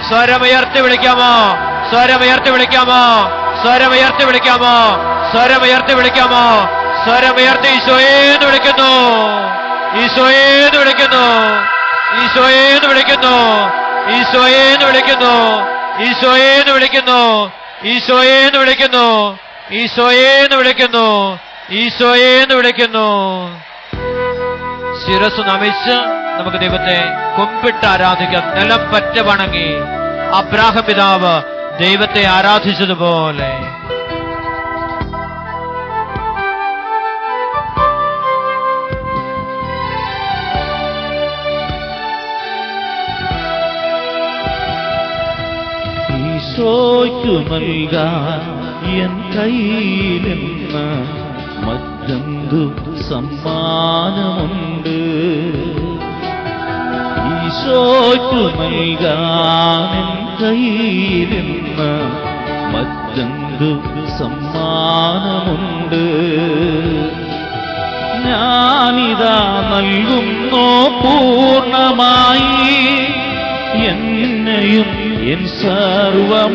സ്വരമുയർത്തി വിളിക്കാമോ? സ്വരമുയർത്തി വിളിക്കാമോ? സ്വരമുയർത്തി വിളിക്കാമോ? സ്വരമുയർത്തി വിളിക്കാമോ? സ്വരമുയർത്തി ഈശോയേന്ന് വിളിക്കുന്നു, ഈശോയേന്ന് വിളിക്കുന്നു, ഈശോയേന്ന് വിളിക്കുന്നു, ഈശോയേന്ന് വിളിക്കുന്നു, ഈശോയേന്ന് വിളിക്കുന്നു, ഈശോയേന്ന് വിളിക്കുന്നു, ഈശോയേന്ന് വിളിക്കുന്നു, ഈശോയേന്ന് വിളിക്കുന്നു. ശിരസ് നമിച്ച് നമുക്ക് ദൈവത്തെ കുമ്പിട്ട് ആരാധിക്കാം. നിലം പറ്റ വണങ്ങി അബ്രാഹാം പിതാവ് ദൈവത്തെ ആരാധിച്ചതുപോലെ. ഈശോയ്ക്കു നൽകാൻ എൻ കയ്യിലെന്ന് മറ്റെന്തു സമ്മാനമുണ്ട്? ഈശോയ്ക്കു നൽകാൻ എൻ കയ്യിലെന്ന് മറ്റെന്തു സമ്മാനമുണ്ട്? ഞാനിതാ നൽകുന്നു പൂർണ്ണമായി എന്നെയും എൻ സർവമോഹങ്ങളും.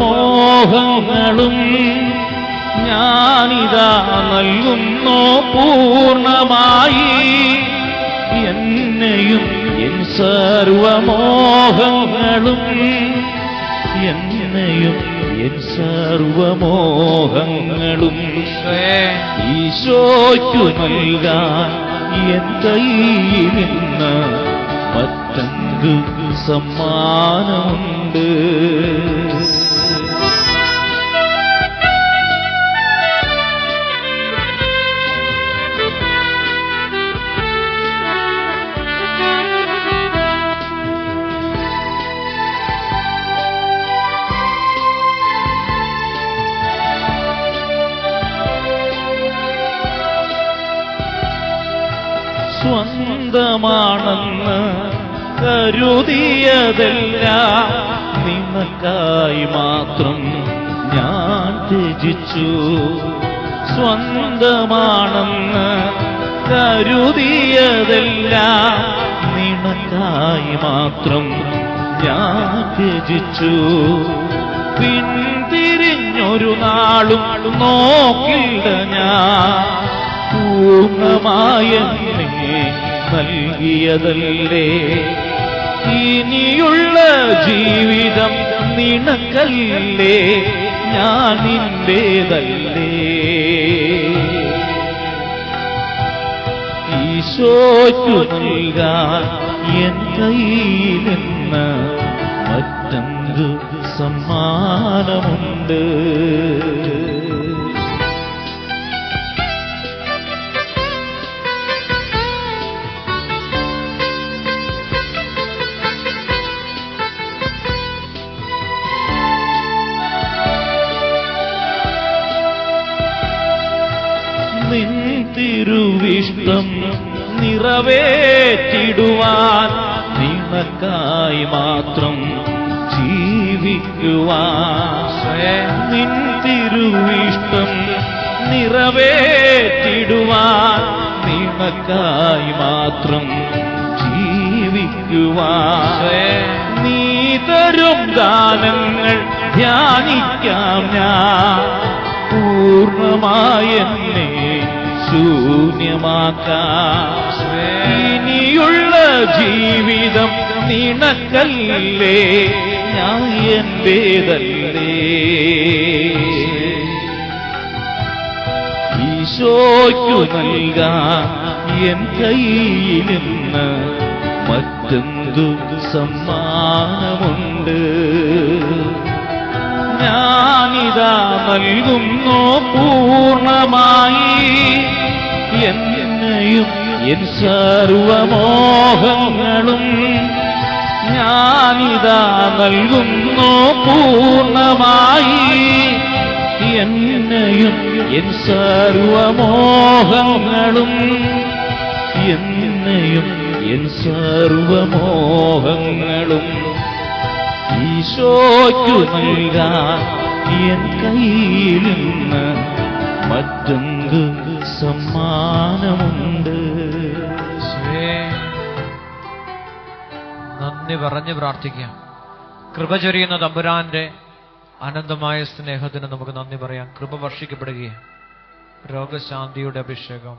ഞാനിതാ നൽകുന്നു പൂർണ്ണമായി എന്നെയും എൻ സർവമോഹങ്ങളും, എന്നെയും എൻ സർവമോഹങ്ങളും. ഈശോയ്ക്കു നൽകാൻ എൻ കയ്യിലിന്ന് മറ്റെന്തു സമ്മാനമുണ്ട്? സ്വന്തമാണെന്ന് കരുതിയതെല്ലാം നിനക്കായി മാത്രം ഞാൻ ത്യജിച്ചു. സ്വന്തമാണെന്ന് കരുതിയതെല്ലാം നിനക്കായി മാത്രം ഞാൻ ത്യജിച്ചു. പിന്തിരിഞ്ഞൊരു നാളും നോക്കില്ല ഞാൻ, പൂർണ്ണമായ നൽകിയതല്ലേ. ഇനിയുള്ള ജീവിതം നിനക്കല്ലേ, ഞാൻ നിന്റേതല്ലേ. ഈശോയ്ക്കു നൽകാൻ എൻ കയ്യിലെന്ന് മറ്റെന്തു സമ്മാനമുണ്ട്? നിൻ തിരുവിഷ്ടം നിറവേറ്റിടുവാൻ നിനക്കായി മാത്രം ജീവിക്കുവാൻ. നിൻ തിരുവിഷ്ടം നിറവേറ്റിടുവാൻ നിനക്കായി മാത്രം ജീവിക്കുവാൻ. നീ തരും ദാനങ്ങൾ ധ്യാനിക്കാം ഞാൻ, പൂർണ്ണമായെന്നെ ശൂന്യമാക്കാം. ഇനിയുള്ള ജീവിതം നിനക്കല്ലേ, ഞാൻ എന്റേതല്ലേ. ഈശോയ്ക്കു നൽകാൻ എൻ കയ്യിലിന്ന് മറ്റെന്തു സമ്മാനമുണ്ട്? ഞാനിതാ നൽകുന്നു പൂർണ്ണമായി എന്നെയും എൻ സർവമോഹങ്ങളും. ഞാനിതാ നൽകുന്നു പൂർണ്ണമായി എന്നെയും എൻ സർവമോഹങ്ങളും, എന്നെയും എൻ സർവമോഹങ്ങളും. ഈശോയ്ക്കു നൽകാൻ എൻ കയ്യിലിന്ന് മറ്റെന്തു സമ്മാനമുണ്ട്? നന്ദി പറഞ്ഞ് പ്രാർത്ഥിക്കാം. കൃപ ചൊരിയുന്ന തമ്പുരാന്റെ അനന്തമായ സ്നേഹത്തിന് നമുക്ക് നന്ദി പറയാം. കൃപ വർഷിക്കപ്പെടുകയാണ്. രോഗശാന്തിയുടെ അഭിഷേകം,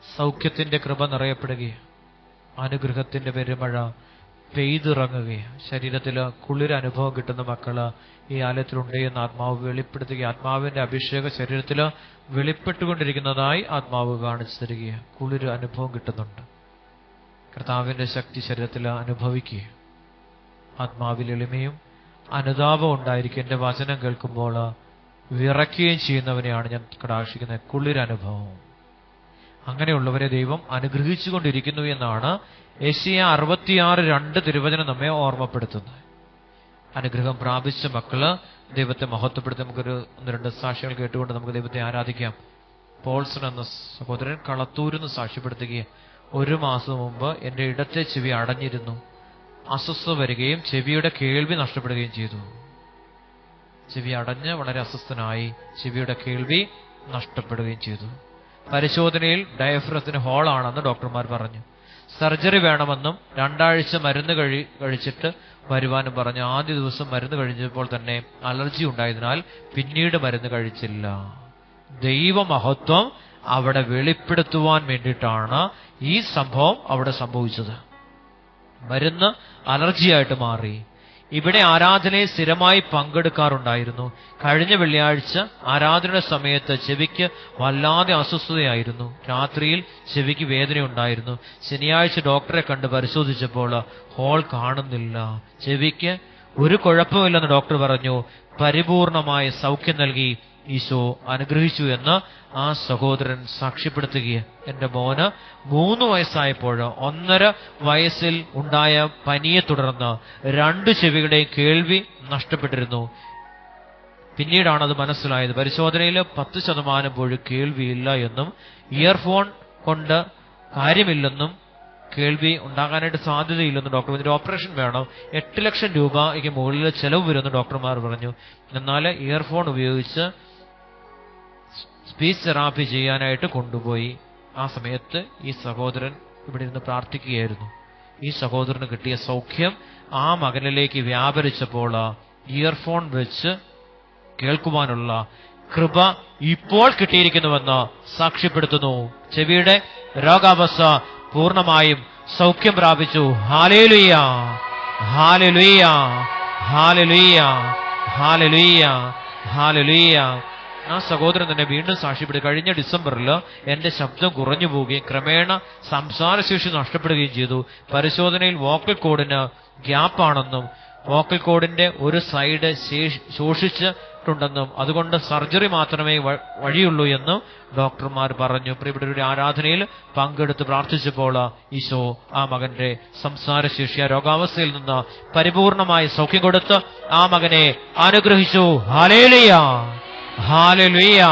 സൗഖ്യത്തിന്റെ കൃപ നിറയപ്പെടുകയാണ്. അനുഗ്രഹത്തിന്റെ പെരുമഴ പെയ്തിറങ്ങുകയാണ്. ശരീരത്തിൽ കുളിരനുഭവം കിട്ടുന്ന മക്കള് ഈ ആലയത്തിലുണ്ട് എന്ന് ആത്മാവ് വെളിപ്പെടുത്തുക. ആത്മാവിന്റെ അഭിഷേകം ശരീരത്തിൽ വെളിപ്പെട്ടുകൊണ്ടിരിക്കുന്നതായി ആത്മാവ് കാണിച്ചു തരികയാണ്. കുളിര് അനുഭവം കിട്ടുന്നുണ്ട്. കർത്താവിന്റെ ശക്തി ശരീരത്തിൽ അനുഭവിക്കുക. ആത്മാവിൽ എളിമയും അനുതാപം ഉണ്ടായിരിക്കും. എന്റെ വചനം കേൾക്കുമ്പോൾ വിറയ്ക്കുകയും ചെയ്യുന്നവനെയാണ് ഞാൻ കടാക്ഷിക്കുന്നത്. കുളിരനുഭവം. അങ്ങനെയുള്ളവരെ ദൈവം അനുഗ്രഹിച്ചുകൊണ്ടിരിക്കുന്നു എന്നാണ് യെശയ്യാ 66:2 തിരുവചനം നമ്മെ ഓർമ്മപ്പെടുത്തുന്നത്. അനുഗ്രഹം പ്രാപിച്ച മക്കള് ദൈവത്തെ മഹത്വപ്പെടുത്തി. നമുക്കൊരു 1-2 സാക്ഷികൾ കേട്ടുകൊണ്ട് നമുക്ക് ദൈവത്തെ ആരാധിക്കാം. പോൾസൺ എന്ന സഹോദരൻ കളത്തൂരിന്ന് സാക്ഷ്യപ്പെടുത്തുകയും 1 മാസം മുമ്പ് എന്റെ ഇടത്തെ ചെവി അടഞ്ഞിരുന്നു. അസ്വസ്ഥത വരികയും ചെവിയുടെ കേൾവി നഷ്ടപ്പെടുകയും ചെയ്തു. ചെവി അടഞ്ഞ് വളരെ അസ്വസ്ഥനായി. ചെവിയുടെ കേൾവി നഷ്ടപ്പെടുകയും ചെയ്തു. പരിശോധനയിൽ ഡയഫ്രത്തിന് ഹോളാണെന്ന് ഡോക്ടർമാർ പറഞ്ഞു. സർജറി വേണമെന്നും 2 ആഴ്ച മരുന്ന് കഴിച്ചിട്ട് വരുവാനും പറഞ്ഞു. ആദ്യ ദിവസം മരുന്ന് കഴിച്ചപ്പോൾ തന്നെ അലർജി ഉണ്ടായതിനാൽ പിന്നീട് മരുന്ന് കഴിച്ചില്ല. ദൈവമഹത്വം അവിടെ വെളിപ്പെടുത്തുവാൻ വേണ്ടിയിട്ടാണ് ഈ സംഭവം അവിടെ സംഭവിച്ചത്. മരുന്ന് അലർജിയായിട്ട് മാറി. ഇവിടെ ആരാധനയിൽ സ്ഥിരമായി പങ്കെടുക്കാറുണ്ടായിരുന്നു. കഴിഞ്ഞ വെള്ളിയാഴ്ച ആരാധനയുടെ സമയത്ത് ചെവിക്ക് വല്ലാതെ അസ്വസ്ഥതയായിരുന്നു. രാത്രിയിൽ ചെവിക്ക് വേദനയുണ്ടായിരുന്നു. ശനിയാഴ്ച ഡോക്ടറെ കണ്ട് പരിശോധിച്ചപ്പോൾ ഹോൾ കാണുന്നില്ല. ചെവിക്ക് ഒരു കുഴപ്പമില്ലെന്ന് ഡോക്ടർ പറഞ്ഞു. പരിപൂർണമായ സൗഖ്യം നൽകി ഈശോ അനുഗ്രഹിച്ചു എന്ന് ആ സഹോദരൻ സാക്ഷ്യപ്പെടുത്തുകയാണ്. എന്റെ മോന് 3 വയസ്സായപ്പോൾ 1.5 വയസ്സിൽ ഉണ്ടായ പനിയെ തുടർന്ന് 2 ചെവികളുടെയും കേൾവി നഷ്ടപ്പെട്ടിരുന്നു. പിന്നീടാണ് അത് മനസ്സിലായത്. പരിശോധനയിൽ 10% പോലും കേൾവിയില്ല എന്നും ഇയർഫോൺ കൊണ്ട് കാര്യമില്ലെന്നും കേൾവി ഉണ്ടാകാനായിട്ട് സാധ്യതയില്ലെന്നും ഡോക്ടർ പറഞ്ഞു. ഓപ്പറേഷൻ വേണം, 8 ലക്ഷം രൂപയ്ക്ക് മുകളിൽ ചെലവ് വരുമെന്ന് ഡോക്ടർമാർ പറഞ്ഞു. എന്നാൽ ഇയർഫോൺ ഉപയോഗിച്ച് സ്പീച്ച് തെറാപ്പി ചെയ്യാനായിട്ട് കൊണ്ടുപോയി. ആ സമയത്ത് ഈ സഹോദരൻ ഇവിടെ ഇരുന്ന് പ്രാർത്ഥിക്കുകയായിരുന്നു. ഈ സഹോദരന് കിട്ടിയ സൗഖ്യം ആ മകനിലേക്ക് വ്യാപരിച്ചപ്പോൾ ഇയർഫോൺ വെച്ച് കേൾക്കുവാനുള്ള കൃപ ഇപ്പോൾ കിട്ടിയിരിക്കുന്നുവെന്ന് സാക്ഷ്യപ്പെടുത്തുന്നു. ചെവിയുടെ രോഗാവസ്ഥ പൂർണ്ണമായും സൗഖ്യം പ്രാപിച്ചു. ഹല്ലേലൂയ, ഹല്ലേലൂയ, ഹല്ലേലൂയ, ഹല്ലേലൂയ, ഹല്ലേലൂയ. ആ സഹോദരൻ തന്നെ വീണ്ടും സാക്ഷ്യപ്പെടുത്തി. കഴിഞ്ഞ ഡിസംബറിൽ എന്റെ ശബ്ദം കുറഞ്ഞു പോവുകയും ക്രമേണ സംസാരശേഷി നഷ്ടപ്പെടുകയും ചെയ്തു. പരിശോധനയിൽ വോക്കൽ കോഡിന് ഗ്യാപ്പാണെന്നും വോക്കൽ കോഡിന്റെ ഒരു സൈഡ് ശോഷിച്ചിട്ടുണ്ടെന്നും അതുകൊണ്ട് സർജറി മാത്രമേ വഴിയുള്ളൂ എന്നും ഡോക്ടർമാർ പറഞ്ഞു. പ്രിയപ്പെട്ടവരുടെ ആരാധനയിൽ പങ്കെടുത്ത് പ്രാർത്ഥിച്ചപ്പോൾ ഈശോ ആ മകന്റെ സംസാരശേഷി ആ രോഗാവസ്ഥയിൽ നിന്ന് പരിപൂർണമായി സൗഖ്യം കൊടുത്ത് ആ മകനെ അനുഗ്രഹിച്ചു. Hallelujah, hallelujah.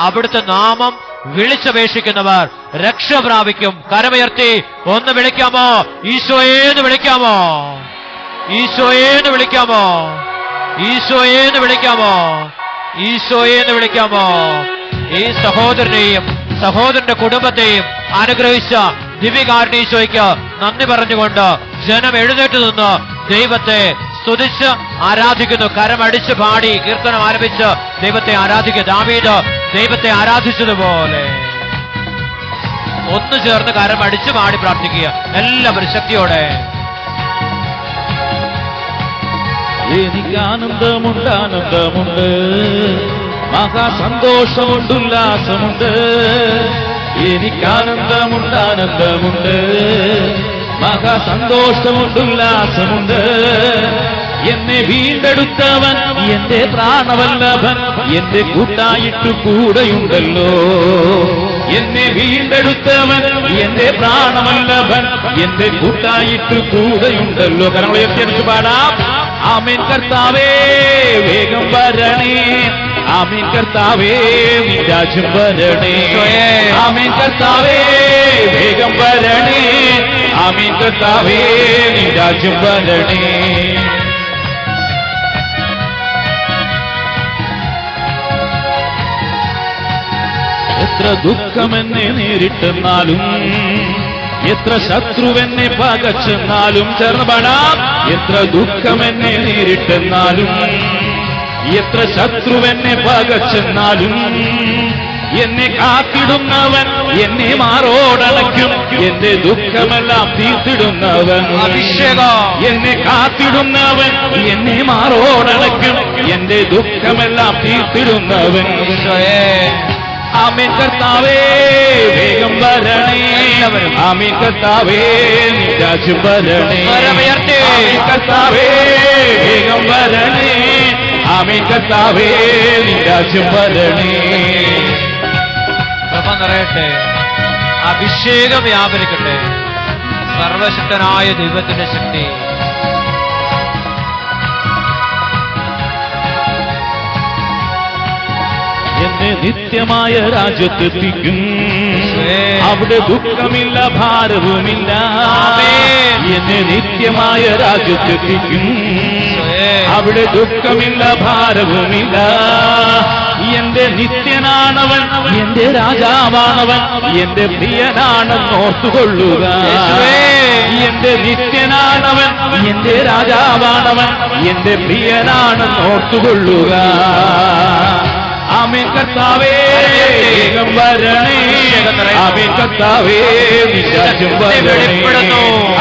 അവിടുത്തെ നാമം വിളിച്ചപേക്ഷിക്കുന്നവർ രക്ഷ പ്രാപിക്കും. കരമുയർത്തി ഒന്ന് വിളിക്കാമോ? ഈശോയേന്ന് വിളിക്കാമോ? ഈശോയേന്ന് വിളിക്കാമോ? ഈശോയേന്ന് വിളിക്കാമോ? ഈശോയേന്ന് വിളിക്കാമോ? ഈ സഹോദരനെയും സഹോദരന്റെ കുടുംബത്തെയും അനുഗ്രഹിച്ച ദിവ്യകാരുണ്യ ഈശോയ്ക്ക് നന്ദി പറഞ്ഞുകൊണ്ട് ജനം എഴുന്നേറ്റ് നിന്ന് ദൈവത്തെ സ്തുതിച്ച് ആരാധിക്കുന്നു. കരമടിച്ച് പാടി കീർത്തനം ആരംഭിച്ച് ദൈവത്തെ ആരാധിക്കുക. ദാവീദ് ദൈവത്തെ ആരാധിച്ചതുപോലെ ഒന്നു ചേർന്ന് കരമടിച്ച് പാടി പ്രാർത്ഥിക്കുക. എല്ലാവരും ശക്തിയോടെ. എനിക്ക് ആനന്ദമുണ്ട്, ആനന്ദമുണ്ട്, മഹാസന്തോഷമുണ്ട്, ഉല്ലാസമുണ്ട്. എനിക്ക് ആനന്ദമുണ്ട്, ആനന്ദമുണ്ട്, മഹാസന്തോഷമുണ്ട്, ഉല്ലാസമുണ്ട്. എന്നെ വീണ്ടെടുത്തവൻ എന്റെ പ്രാണവല്ലഭൻ എന്റെ കൂട്ടായിട്ടു കൂടെയുണ്ടല്ലോ. എന്നെ വീണ്ടെടുത്തവൻ എന്റെ പ്രാണവല്ലഭൻ എന്റെ കൂട്ടായിട്ടു കൂടെയുണ്ടല്ലോ. കാരണം ഉയർത്തിയെടുത്ത് പാടാം. ആമേൻ കർത്താവേ വേഗം വരണേ, ആമേൻ കർത്താവേ നീ രാജ്യം വരണേ. ആമേൻ കർത്താവേ വേഗം വരണേ, ആമേൻ കർത്താവേ നീ രാജ്യം വരണേ. എത്ര ദുഃഖമെന്നെ നേരിട്ടെന്നാലും എത്ര ശത്രുവെന്നെ പകച്ചെന്നാലും ചെറുപടാം, എത്ര ദുഃഖമെന്നെ നേരിട്ടെന്നാലും, എത്ര ശത്രുവെന്നെ പകച്ചെന്നാലും എന്നെ കാത്തിടുന്നവൻ എന്നെ മാറോടണയ്ക്കും, എന്റെ ദുഃഖമെല്ലാം തീർത്തിടുന്നവൻ. അഭിഷേകം എന്നെ കാത്തിടുന്നവൻ എന്നെ മാറോടണയ്ക്കും, എന്റെ ദുഃഖമെല്ലാം തീർത്തിടുന്നവൻ. ആമേൻ കർത്താവേ വേഗം വരണേ, ആമേൻ കർത്താവേ നീ രാജ്യം വരണേ, ആമേൻ കർത്താവേ വേഗം വരണേ, ആമേൻ കർത്താവേ നീ രാജ്യം വരണേ. കൃപ നിറയട്ടെ, അഭിഷേകം വ്യാപരിക്കട്ടെ, സർവശക്തനായ ദൈവത്തിന്റെ ശക്തി. എന്നെ നിത്യമായ രാജ്യത്തെത്തിക്കും, അവിടെ ദുഃഖമില്ല ഭാരവുമില്ല. എന്നെ നിത്യമായ രാജ്യത്തെത്തിക്കും, അവിടെ ദുഃഖമില്ല ഭാരവുമില്ല. എന്റെ നിത്യനാണവൻ, എന്റെ രാജാവാണവൻ, എന്റെ പ്രിയനാണെന്ന് ഓർത്തുകൊള്ളുക. എന്റെ നിത്യനാണവൻ, എന്റെ രാജാവാണവൻ, എന്റെ പ്രിയനാണെന്ന് ഓർത്തുകൊള്ളുക. ആമേൻ കർത്താവേ വേഗം വരണേ, ആമേൻ കർത്താവേ നീ രാജ്യം വരണേ,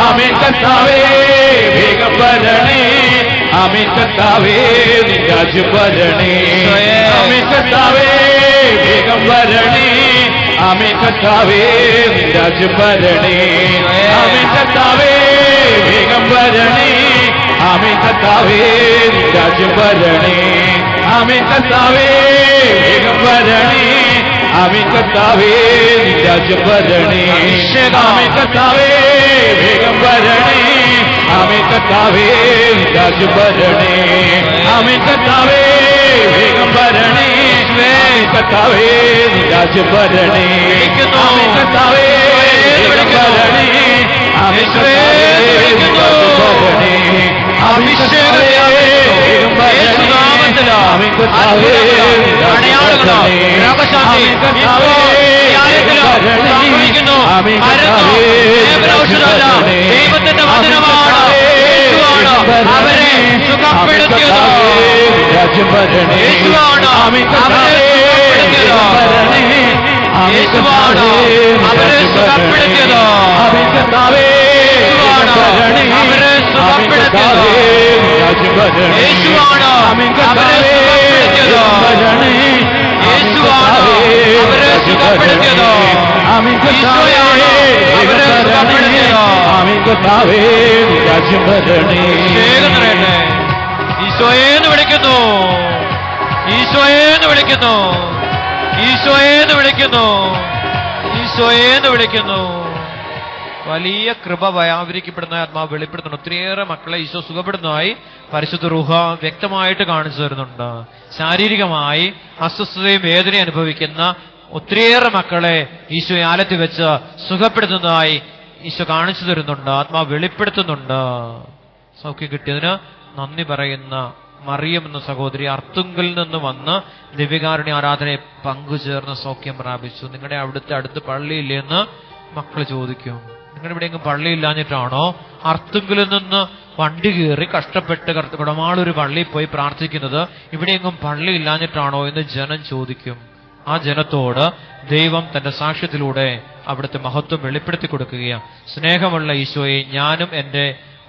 ആമേൻ കർത്താവേ വേഗം വരണേ, ആമേൻ കർത്താവേ നീ രാജ്യം വരണേ, ആമേൻ കർത്താവേ വേഗം വരണേ, ആമേൻ കർത്താവേ നീ രാജ്യം വരണേ, ആമേൻ കർത്താവേ വേഗം വരണേ, ആമേൻ കർത്താവേ നീ രാജ്യം വരണേ, ആമേൻ കർത്താവേ വേഗം വരണേ, ആമേൻ കർത്താവേ നീ രാജ്യം വരണേ, ആമേൻ കർത്താവേ വേഗം വരണേ, ആമേൻ കർത്താവേ നീ രാജ്യം വരണേ, ആമേൻ കർത്താവേ വേഗം വരണേ, ആമേൻ കർത്താവേ നീ രാജ്യം വരണേ, ആമേൻ കർത്താവേ വേഗം വരണേ, ആമേൻ കർത്താവേ നീ രാജ്യം വരണേ, അഭിഷേകം ദൈവത്തിന്റെ വചനമാണ്, അവരെ സുഖപ്പെടുത്തിയത് യേശുവാണ്, യേശുവാണ് അവരെ സുഖപ്പെടുത്തിയത്, അവരെ സുഖപ്പെടുത്തിയത്, യേശുവാണ് അവരെ സുഖപ്പെടുത്തിയത്, യേശുവാണ് അവരെ സുഖപ്പെടുത്തിയത്, ഈശോയാണ് അവരെ സുഖപ്പെടുത്തിയത്. ഈശോയേന്ന് വിളിക്കുന്നു, ഈശോയേന്ന് വിളിക്കുന്നു, ഈശോയേന്ന് വിളിക്കുന്നു, ഈശോയേന്ന് വിളിക്കുന്നു. വലിയ കൃപ വ്യാപരിക്കപ്പെടുന്ന ആത്മാവ് വെളിപ്പെടുത്തുന്നു. ഒത്തിരിയേറെ മക്കളെ ഈശോ സുഖപ്പെടുന്നതായി പരിശുദ്ധ റൂഹ വ്യക്തമായിട്ട് കാണിച്ചു തരുന്നുണ്ട്. ശാരീരികമായി അസ്വസ്ഥതയും വേദനയും അനുഭവിക്കുന്ന ഒത്തിരിയേറെ മക്കളെ ഈശോ ആലത്തിൽ വെച്ച് സുഖപ്പെടുത്തുന്നതായി ഈശോ കാണിച്ചു തരുന്നുണ്ട്, ആത്മാവ് വെളിപ്പെടുത്തുന്നുണ്ട്. സൗഖ്യം കിട്ടിയതിന് നന്ദി പറയുന്ന മറിയം എന്ന സഹോദരി അർത്തുങ്കിൽ നിന്ന് വന്ന് ദിവ്യകാരുണ്യ ആരാധനയെ പങ്കുചേർന്ന് സൗഖ്യം പ്രാപിച്ചു. നിങ്ങളുടെ അടുത്ത് പള്ളിയില്ലെന്ന് മക്കൾ ചോദിക്കും. നിങ്ങളുടെ ഇവിടെയെങ്കിലും പള്ളിയില്ലാഞ്ഞിട്ടാണോ അർത്തുങ്കിൽ നിന്ന് വണ്ടി കയറി കഷ്ടപ്പെട്ട് കുടമാളൊരു പള്ളിയിൽ പോയി പ്രാർത്ഥിക്കുന്നത്? ഇവിടെയെങ്കിലും പള്ളി ഇല്ലാഞ്ഞിട്ടാണോ എന്ന് ജനം ചോദിക്കും. ആ ജനത്തോട് ദൈവം തന്റെ സാക്ഷ്യത്തിലൂടെ അവിടുത്തെ മഹത്വം വെളിപ്പെടുത്തി കൊടുക്കുകയാണ്. സ്നേഹമുള്ള ഈശോയെ, ഞാനും എൻ്റെ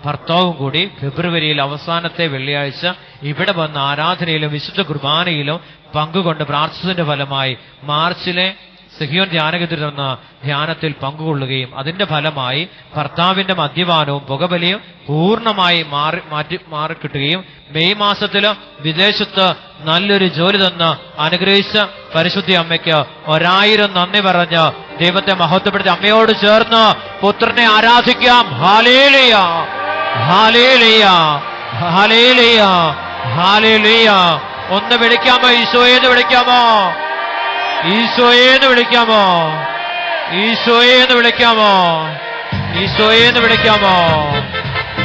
ഭർത്താവും കൂടി ഫെബ്രുവരിയിൽ അവസാനത്തെ വെള്ളിയാഴ്ച ഇവിടെ വന്ന ആരാധനയിലും വിശുദ്ധ കുർബാനയിലും പങ്കുകൊണ്ട് പ്രാർത്ഥിച്ചതിന്റെ ഫലമായി മാർച്ചിലെ സിഹിയോൻ ധ്യാനകേന്ദ്രത്തിൽ നിന്ന് ധ്യാനത്തിൽ പങ്കുകൊള്ളുകയും അതിന്റെ ഫലമായി ഭർത്താവിന്റെ മദ്യപാനവും പുകവലിയും പൂർണ്ണമായി മാറിക്കിട്ടുകയും മെയ് മാസത്തില് വിദേശത്ത് നല്ലൊരു ജോലി തന്ന് അനുഗ്രഹിച്ച പരിശുദ്ധ അമ്മയ്ക്ക് 1000 നന്ദി പറഞ്ഞ് ദൈവത്തെ മഹത്വപ്പെടുത്തി അമ്മയോട് ചേർന്ന് പുത്രനെ ആരാധിക്കാം. ഹല്ലേലൂയ, ഹല്ലേലൂയ, ഹല്ലേലൂയ, ഹല്ലേലൂയ. ഒന്ന് വിളിക്കാമോ? ഈശോയെന്ന് വിളിക്കാമോ? ഈശോയെന്ന് വിളിക്കാമോ? ഈശോയെന്ന് വിളിക്കാമോ? ഈശോയെന്ന് വിളിക്കാമോ?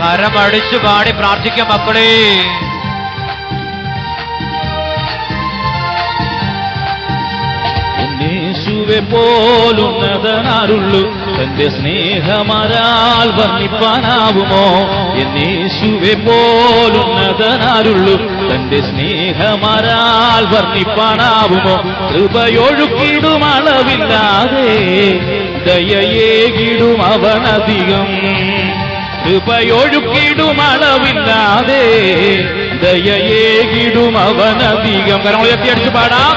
കരമടിച്ചു പാടി പ്രാർത്ഥിക്കാം മക്കളെ. യേശുവെ പോലുന്നതനാരുള്ളു, തന്റെ സ്നേഹമാരാൽ വർണ്ണിപ്പാനാവുമോ? എന്നേശുവെ പോലുന്നതനാരുള്ളൂ. തന്റെ സ്നേഹമാരാൽ വർണ്ണിപ്പാനാവുമോ? കൃപയൊഴുക്കിടും അളവില്ലാതെ ദയയേകിടും അവനധികം. കൃപയൊഴുക്കിടും അളവില്ലാതെ ദയയേകിടും അവനധികം. കാരണം ഉയർത്തിയടിച്ച് പാടാം.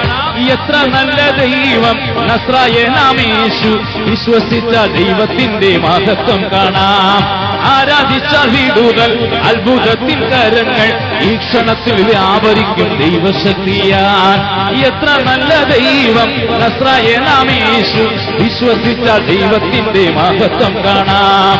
എത്ര നല്ല ദൈവം നസ്രായനാമേശു. വിശ്വസിച്ച ദൈവത്തിന്റെ മഹത്വം കാണാം. ആരാധിച്ച വിടുതൽ അത്ഭുതത്തിൻ കരങ്ങൾ ഈ ക്ഷണത്തിൽ വ്യാപരിക്കും ദൈവശക്തിയാൽ. എത്ര നല്ല ദൈവം നസ്രായനാമേശു. വിശ്വസിച്ച ദൈവത്തിന്റെ മഹത്വം കാണാം.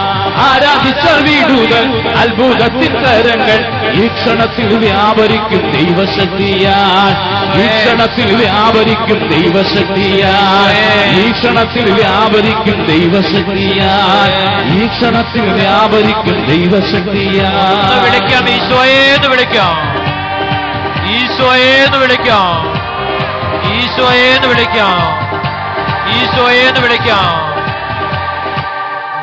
ആരാധിച്ച വിടുതൽ അത്ഭുതത്തിൻ കരങ്ങൾ ഈ ക്ഷണത്തിൽ വ്യാപരിക്കും ദൈവശക്തിയാൽ. ഈ ക്ഷണത്തിൽ വ്യാപരിക്കും ദൈവശക്തിയാൽ. ഈ ക്ഷണത്തിൽ വ്യാപരിക്കും ദൈവശക്തിയാൽ. ഈ ക്ഷണത്തിൽ വ്യാപരിക്കും ദൈവശക്തിയാൽ. വിളിക്കാം, ഈശോയേന്ന് വിളിക്കാം, ഈശോയേന്ന് വിളിക്കാം, ഈശോയേന്ന് വിളിക്കാം, ഈശോയേന്ന് വിളിക്കാം.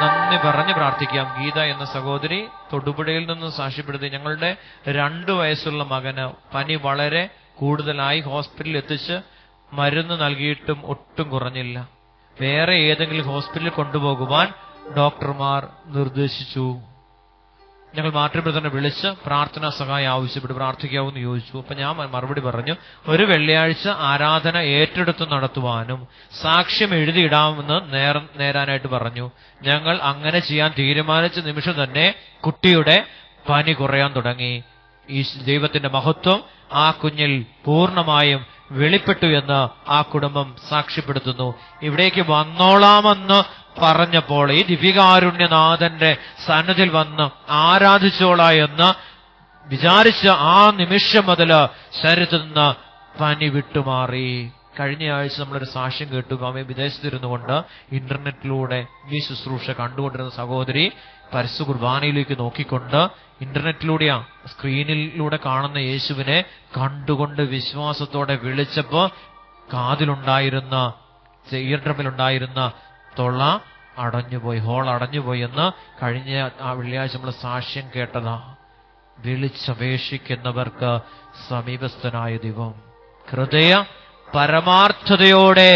നന്ദി പറഞ്ഞ് പ്രാർത്ഥിക്കാം. ഗീത എന്ന സഹോദരി തൊടുപുഴയിൽ നിന്ന് സാക്ഷ്യപ്പെടുത്തി, ഞങ്ങളുടെ 2 വയസ്സുള്ള മകന് പനി വളരെ കൂടുതലായി ഹോസ്പിറ്റലിൽ എത്തിച്ച് മരുന്ന് നൽകിയിട്ടും ഒട്ടും കുറഞ്ഞില്ല. വേറെ ഏതെങ്കിലും ഹോസ്പിറ്റലിൽ കൊണ്ടുപോകുവാൻ ഡോക്ടർമാർ നിർദ്ദേശിച്ചു. ഞങ്ങൾ മാർട്ടിൻ ബ്രദറിനെ വിളിച്ച് പ്രാർത്ഥനാ സഹായം ആവശ്യപ്പെട്ട് പ്രാർത്ഥിക്കാവൂന്ന് ചോദിച്ചു. അപ്പൊ ഞാൻ മറുപടി പറഞ്ഞു, ഒരു വെള്ളിയാഴ്ച ആരാധന ഏറ്റെടുത്ത് നടത്തുവാനും സാക്ഷ്യം എഴുതിയിടാമെന്ന് നേരാനായിട്ട് പറഞ്ഞു. ഞങ്ങൾ അങ്ങനെ ചെയ്യാൻ തീരുമാനിച്ച നിമിഷം തന്നെ കുട്ടിയുടെ പനി കുറയാൻ തുടങ്ങി. ഈ ദൈവത്തിന്റെ മഹത്വം ആ കുഞ്ഞിൽ പൂർണ്ണമായും വെളിപ്പെട്ടു എന്ന് ആ കുടുംബം സാക്ഷ്യപ്പെടുത്തുന്നു. ഇവിടേക്ക് വന്നോളാമെന്ന് പറഞ്ഞപ്പോൾ ഈ ദിവ്യകാരുണ്യനാഥന്റെ സന്നിധിയിൽ വന്ന് ആരാധിച്ചോളാ എന്ന് വിചാരിച്ച ആ നിമിഷം മുതൽ ശരീരത്തിൽ നിന്ന് പനി വിട്ടുമാറി. കഴിഞ്ഞ ആഴ്ച നമ്മളൊരു സാക്ഷ്യം കേട്ടു. അവൻ വിദേശത്തിരുന്നു കൊണ്ട് ഇന്റർനെറ്റിലൂടെ ഈ ശുശ്രൂഷ കണ്ടുകൊണ്ടിരുന്ന സഹോദരി പരിശുദ്ധ കുർബാനയിലേക്ക് നോക്കിക്കൊണ്ട് ഇന്റർനെറ്റിലൂടെ സ്ക്രീനിലൂടെ കാണുന്ന യേശുവിനെ കണ്ടുകൊണ്ട് വിശ്വാസത്തോടെ വിളിച്ചപ്പോ കാതിലുണ്ടായിരുന്ന ഇയർ ഡ്രമ്മിലുണ്ടായിരുന്ന തൊള്ള അടഞ്ഞുപോയി, ഹോൾ അടഞ്ഞുപോയി എന്ന് കഴിഞ്ഞ ആ വെള്ളിയാഴ്ച നമ്മൾ സാക്ഷ്യം കേട്ടതാ. വിളിച്ചപേക്ഷിക്കുന്നവർക്ക് സമീപസ്ഥനായ ദൈവം, ഹൃദയ പരമാർത്ഥതയോടെ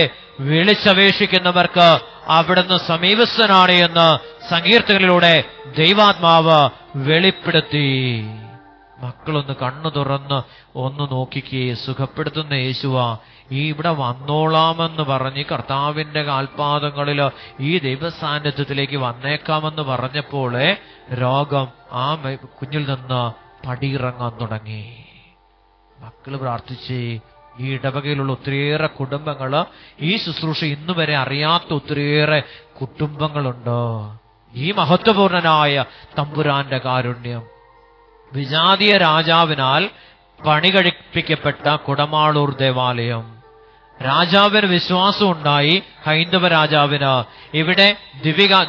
വിളിച്ചപേക്ഷിക്കുന്നവർക്ക് അവിടുന്ന് സമീപസ്ഥനാണ് എന്ന് സങ്കീർത്തകളിലൂടെ ദൈവാത്മാവ് വെളിപ്പെടുത്തി. മക്കളൊന്ന് കണ്ണു തുറന്ന് ഒന്ന് നോക്കിക്കേ, സുഖപ്പെടുത്തുന്ന യേശുവാ. ഈ ഇവിടെ വന്നോളാമെന്ന് പറഞ്ഞ് കർത്താവിന്റെ കാൽപാദങ്ങളിൽ ഈ ദൈവസാന്നിധ്യത്തിലേക്ക് വന്നേക്കാമെന്ന് പറഞ്ഞപ്പോൾ രോഗം ആ കുഞ്ഞിൽ നിന്ന് പടിയിറങ്ങാൻ തുടങ്ങി. മക്കള് പ്രാർത്ഥിച്ച് ഈ ഇടവകയിലുള്ള ഒത്തിരിയേറെ കുടുംബങ്ങള് ഈ ശുശ്രൂഷ ഇന്നുവരെ അറിയാത്ത ഒത്തിരിയേറെ കുടുംബങ്ങളുണ്ട്. ഈ മഹത്വപൂർണനായ തമ്പുരാന്റെ കാരുണ്യം, വിജാതീയ രാജാവിനാൽ പണി കഴിപ്പിക്കപ്പെട്ട കുടമാളൂർ ദേവാലയം, രാജാവിന് വിശ്വാസം ഉണ്ടായി. ഹൈന്ദവ രാജാവിന് ഇവിടെ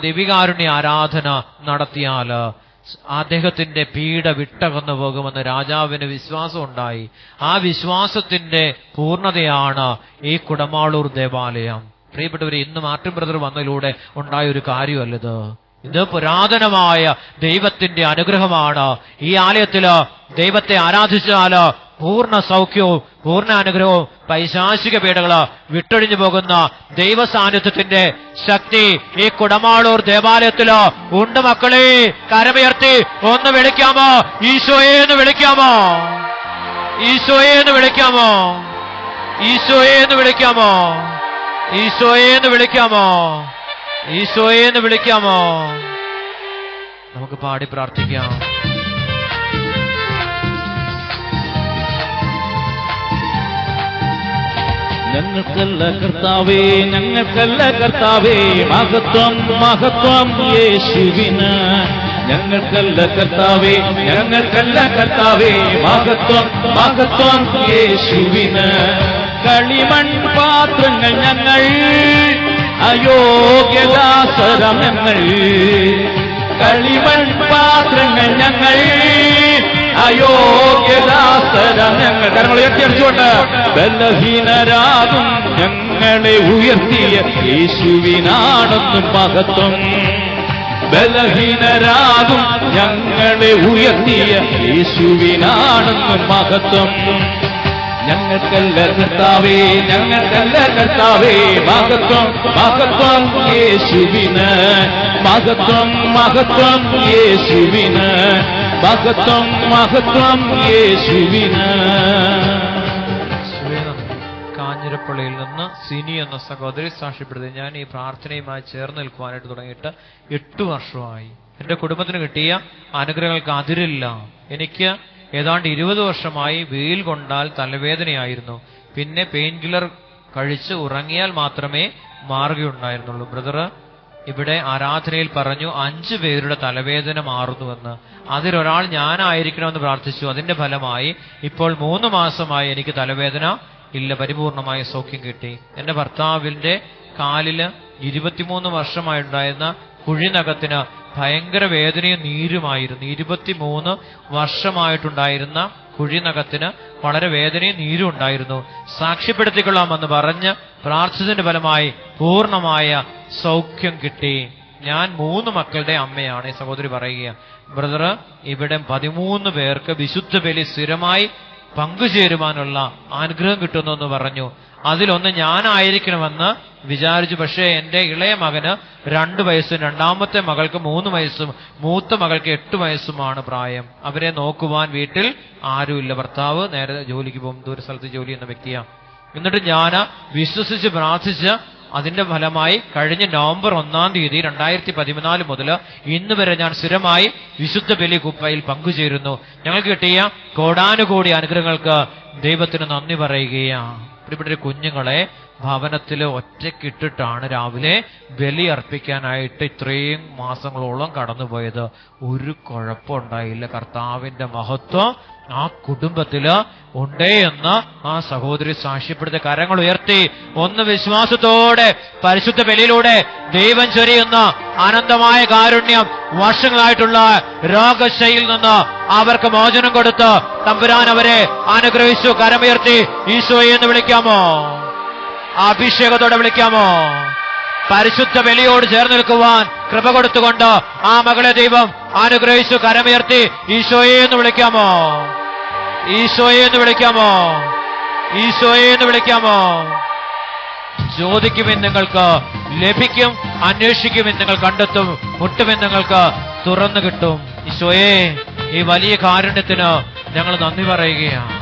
ദിവികാരുണ്യ ആരാധന നടത്തിയാല് അദ്ദേഹത്തിന്റെ പീഡ വിട്ടകന്നു പോകുമെന്ന് രാജാവിന് വിശ്വാസം ഉണ്ടായി. ആ വിശ്വാസത്തിന്റെ പൂർണ്ണതയാണ് ഈ കുടമാളൂർ ദേവാലയം. പ്രിയപ്പെട്ടവരെ, ഇന്ന് മാർട്ടിൻ ബ്രദർ വന്നതിലൂടെ ഉണ്ടായ ഒരു കാര്യമല്ലത്. ഇത് പുരാതനമായ ദൈവത്തിന്റെ അനുഗ്രഹമാണ്. ഈ ആലയത്തില് ദൈവത്തെ ആരാധിച്ചാല് പൂർണ്ണ സൗഖ്യവും പൂർണ്ണ അനുഗ്രഹവും പൈശാചിക പീഡകള് വിട്ടൊഴിഞ്ഞു പോകുന്ന ദൈവ സാന്നിധ്യത്തിന്റെ ശക്തി ഈ കുടമാളൂർ ദേവാലയത്തില് ഉണ്ട്. മക്കളെ, കരമുയർത്തി ഒന്ന് വിളിക്കാമോ? ഈശോയേന്ന് വിളിക്കാമോ? ഈശോയേന്ന് വിളിക്കാമോ? ഈശോയേന്ന് വിളിക്കാമോ? ഈശോയേന്ന് വിളിക്കാമോ? ഈശോയേന്ന് വിളിക്കാമോ? നമുക്ക് പാടി പ്രാർത്ഥിക്കാം. ഞങ്ങൾക്കല്ല കർത്താവേ, ഞങ്ങൾക്കല്ല കർത്താവേ, മഹത്വം മഹത്വം യേശുവിന്. ഞങ്ങൾക്കല്ല കർത്താവേ, ഞങ്ങൾക്കല്ല കർത്താവേ, മഹത്വം മഹത്വം യേശുവിന്. കളിമൺ പാത്രങ്ങൾ ഞങ്ങൾ, അയോഗ്യദാസരം ഞങ്ങൾ. കളിമൺ പാത്രങ്ങൾ ഞങ്ങൾ, അയോഗ്യദാസ ദാസരം ഞങ്ങൾ കരങ്ങൾ ഉയർത്തിയടിച്ചുകൊണ്ട് ബലഹീനരാകും ഞങ്ങളെ ഉയർത്തിയ യേശുവിനാണെന്നും മഹത്വം. ബലഹീനരാകും ഞങ്ങളെ ഉയർത്തിയ യേശുവിനാണെന്നും മഹത്വം. ഞങ്ങൾക്കല്ല കർത്താവേ, ഞങ്ങൾക്കല്ല കർത്താവേ, മഹത്വം മഹത്വം യേശുവിന്, മഹത്വം മഹത്വം യേശുവിന്, മഹത്വം മഹത്വം യേശുവിന്. കാഞ്ഞിരപ്പള്ളിയിൽ നിന്ന് സിനി എന്ന സഹോദരി സാക്ഷ്യപ്പെടുത്തി, ഞാൻ ഈ പ്രാർത്ഥനയുമായി ചേർന്ന് നിൽക്കുവാനായിട്ട് തുടങ്ങിയിട്ട് 8 വർഷമായി. എന്റെ കുടുംബത്തിന് കിട്ടിയ അനുഗ്രഹങ്ങൾക്ക് അതിരില്ല. എനിക്ക് ഏതാണ്ട് 20 വർഷമായി വെയിൽ കൊണ്ടാൽ തലവേദനയായിരുന്നു. പിന്നെ പെയിൻ കില്ലർ കഴിച്ച് ഉറങ്ങിയാൽ മാത്രമേ മാറുകയുണ്ടായിരുന്നുള്ളൂ. ബ്രദർ ഇവിടെ ആരാധനയിൽ പറഞ്ഞു 5 പേരുടെ തലവേദന മാറുന്നുവെന്ന്. അതിലൊരാൾ ഞാനായിരിക്കണമെന്ന് പ്രാർത്ഥിച്ചു. അതിന്റെ ഫലമായി ഇപ്പോൾ 3 മാസമായി എനിക്ക് തലവേദന ഇല്ല, പരിപൂർണമായ സൗഖ്യം കിട്ടി. എന്റെ ഭർത്താവിന്റെ കാലില് 23 വർഷമായിട്ടുണ്ടായിരുന്ന കുഴിനകത്തിന് ഭയങ്കര വേദനയും നീരുമായിരുന്നു. 23 വർഷമായിട്ടുണ്ടായിരുന്ന കുഴിനകത്തിന് വളരെ വേദനയും നീരും ഉണ്ടായിരുന്നു. സാക്ഷ്യപ്പെടുത്തിക്കൊള്ളാമെന്ന് പറഞ്ഞ് പ്രാർത്ഥിച്ചതിന്റെ ഫലമായി പൂർണ്ണമായ സൗഖ്യം കിട്ടി. ഞാൻ 3 മക്കളുടെ അമ്മയാണ്. ഈ സഹോദരി പറയുക, ബ്രദർ ഇവിടെ 13 പേർക്ക് വിശുദ്ധ ബലി സ്ഥിരമായി പങ്കുചേരുവാനുള്ള അനുഗ്രഹം കിട്ടുന്നു പറഞ്ഞു. അതിലൊന്ന് ഞാനായിരിക്കണമെന്ന് വിചാരിച്ചു. പക്ഷേ എന്റെ ഇളയ മകന് 2 വയസ്സും 2ാമത്തെ മകൾക്ക് 3 വയസ്സും മൂത്ത മകൾക്ക് 8 വയസ്സുമാണ് പ്രായം. അവരെ നോക്കുവാൻ വീട്ടിൽ ആരുമില്ല. ഭർത്താവ് നേരെ ജോലിക്ക് പോകും, ദൂര സ്ഥലത്ത് ജോലി ചെയ്യുന്ന വ്യക്തിയാണ്. എന്നിട്ട് ഞാൻ വിശ്വസിച്ച് പ്രാർത്ഥിച്ച് അതിന്റെ ഫലമായി കഴിഞ്ഞ നവംബർ 1-ാം തീയതി 2014 മുതൽ ഇന്ന് വരെ ഞാൻ സ്ഥിരമായി വിശുദ്ധ ബലി കുപ്പയിൽ പങ്കുചേരുന്നു. ഞങ്ങൾക്ക് കിട്ടിയ കോടാനുകോടി അനുഗ്രഹങ്ങൾക്ക് ദൈവത്തിന് നന്ദി പറയുകയാണ്. പ്രിയപ്പെട്ട കുഞ്ഞുങ്ങളെ ഭവനത്തിൽ ഒറ്റക്കിട്ടിട്ടാണ് രാവിലെ ബലി അർപ്പിക്കാനായിട്ട് ഇത്രയും മാസങ്ങളോളം കടന്നുപോയത്. ഒരു കുഴപ്പമുണ്ടായില്ല. കർത്താവിന്റെ മഹത്വം ആ കുടുംബത്തില് ഉണ്ടേ എന്ന് ആ സഹോദരി സാക്ഷ്യപ്പെടുത്തിയ കരങ്ങൾ ഉയർത്തി ഒന്ന് വിശ്വാസത്തോടെ പരിശുദ്ധ ബലിയിലൂടെ ദൈവം ചൊരിയുന്ന അനന്തമായ കാരുണ്യം, വർഷങ്ങളായിട്ടുള്ള രോഗശയിൽ നിന്ന് അവർക്ക് മോചനം കൊടുത്ത് തമ്പുരാൻ അവരെ അനുഗ്രഹിച്ചു. കരമുയർത്തി ഈശോയെ എന്ന് വിളിക്കാമോ? അഭിഷേകത്തോടെ വിളിക്കാമോ? പരിശുദ്ധ ബലിയോട് ചേർന്ന് നിൽക്കുവാൻ കൃപ കൊടുത്തുകൊണ്ട് ആ മകളെ ദൈവം അനുഗ്രഹിച്ചു. കരമുയർത്തി ഈശോയെ എന്ന് വിളിക്കാമോ? ഈശോയെ എന്ന് വിളിക്കാമോ? ഈശോയെ എന്ന് വിളിക്കാമോ? ചോദിക്കുമെന്ന് നിങ്ങൾക്ക് ലഭിക്കും, അന്വേഷിക്കുമെന്ന് നിങ്ങൾ കണ്ടെത്തും, മുട്ടുമെന്ന് നിങ്ങൾക്ക് തുറന്നു കിട്ടും. ഈശോയെ, ഈ വലിയ കാരുണ്യത്തിന് ഞങ്ങൾ നന്ദി പറയുകയാണ്.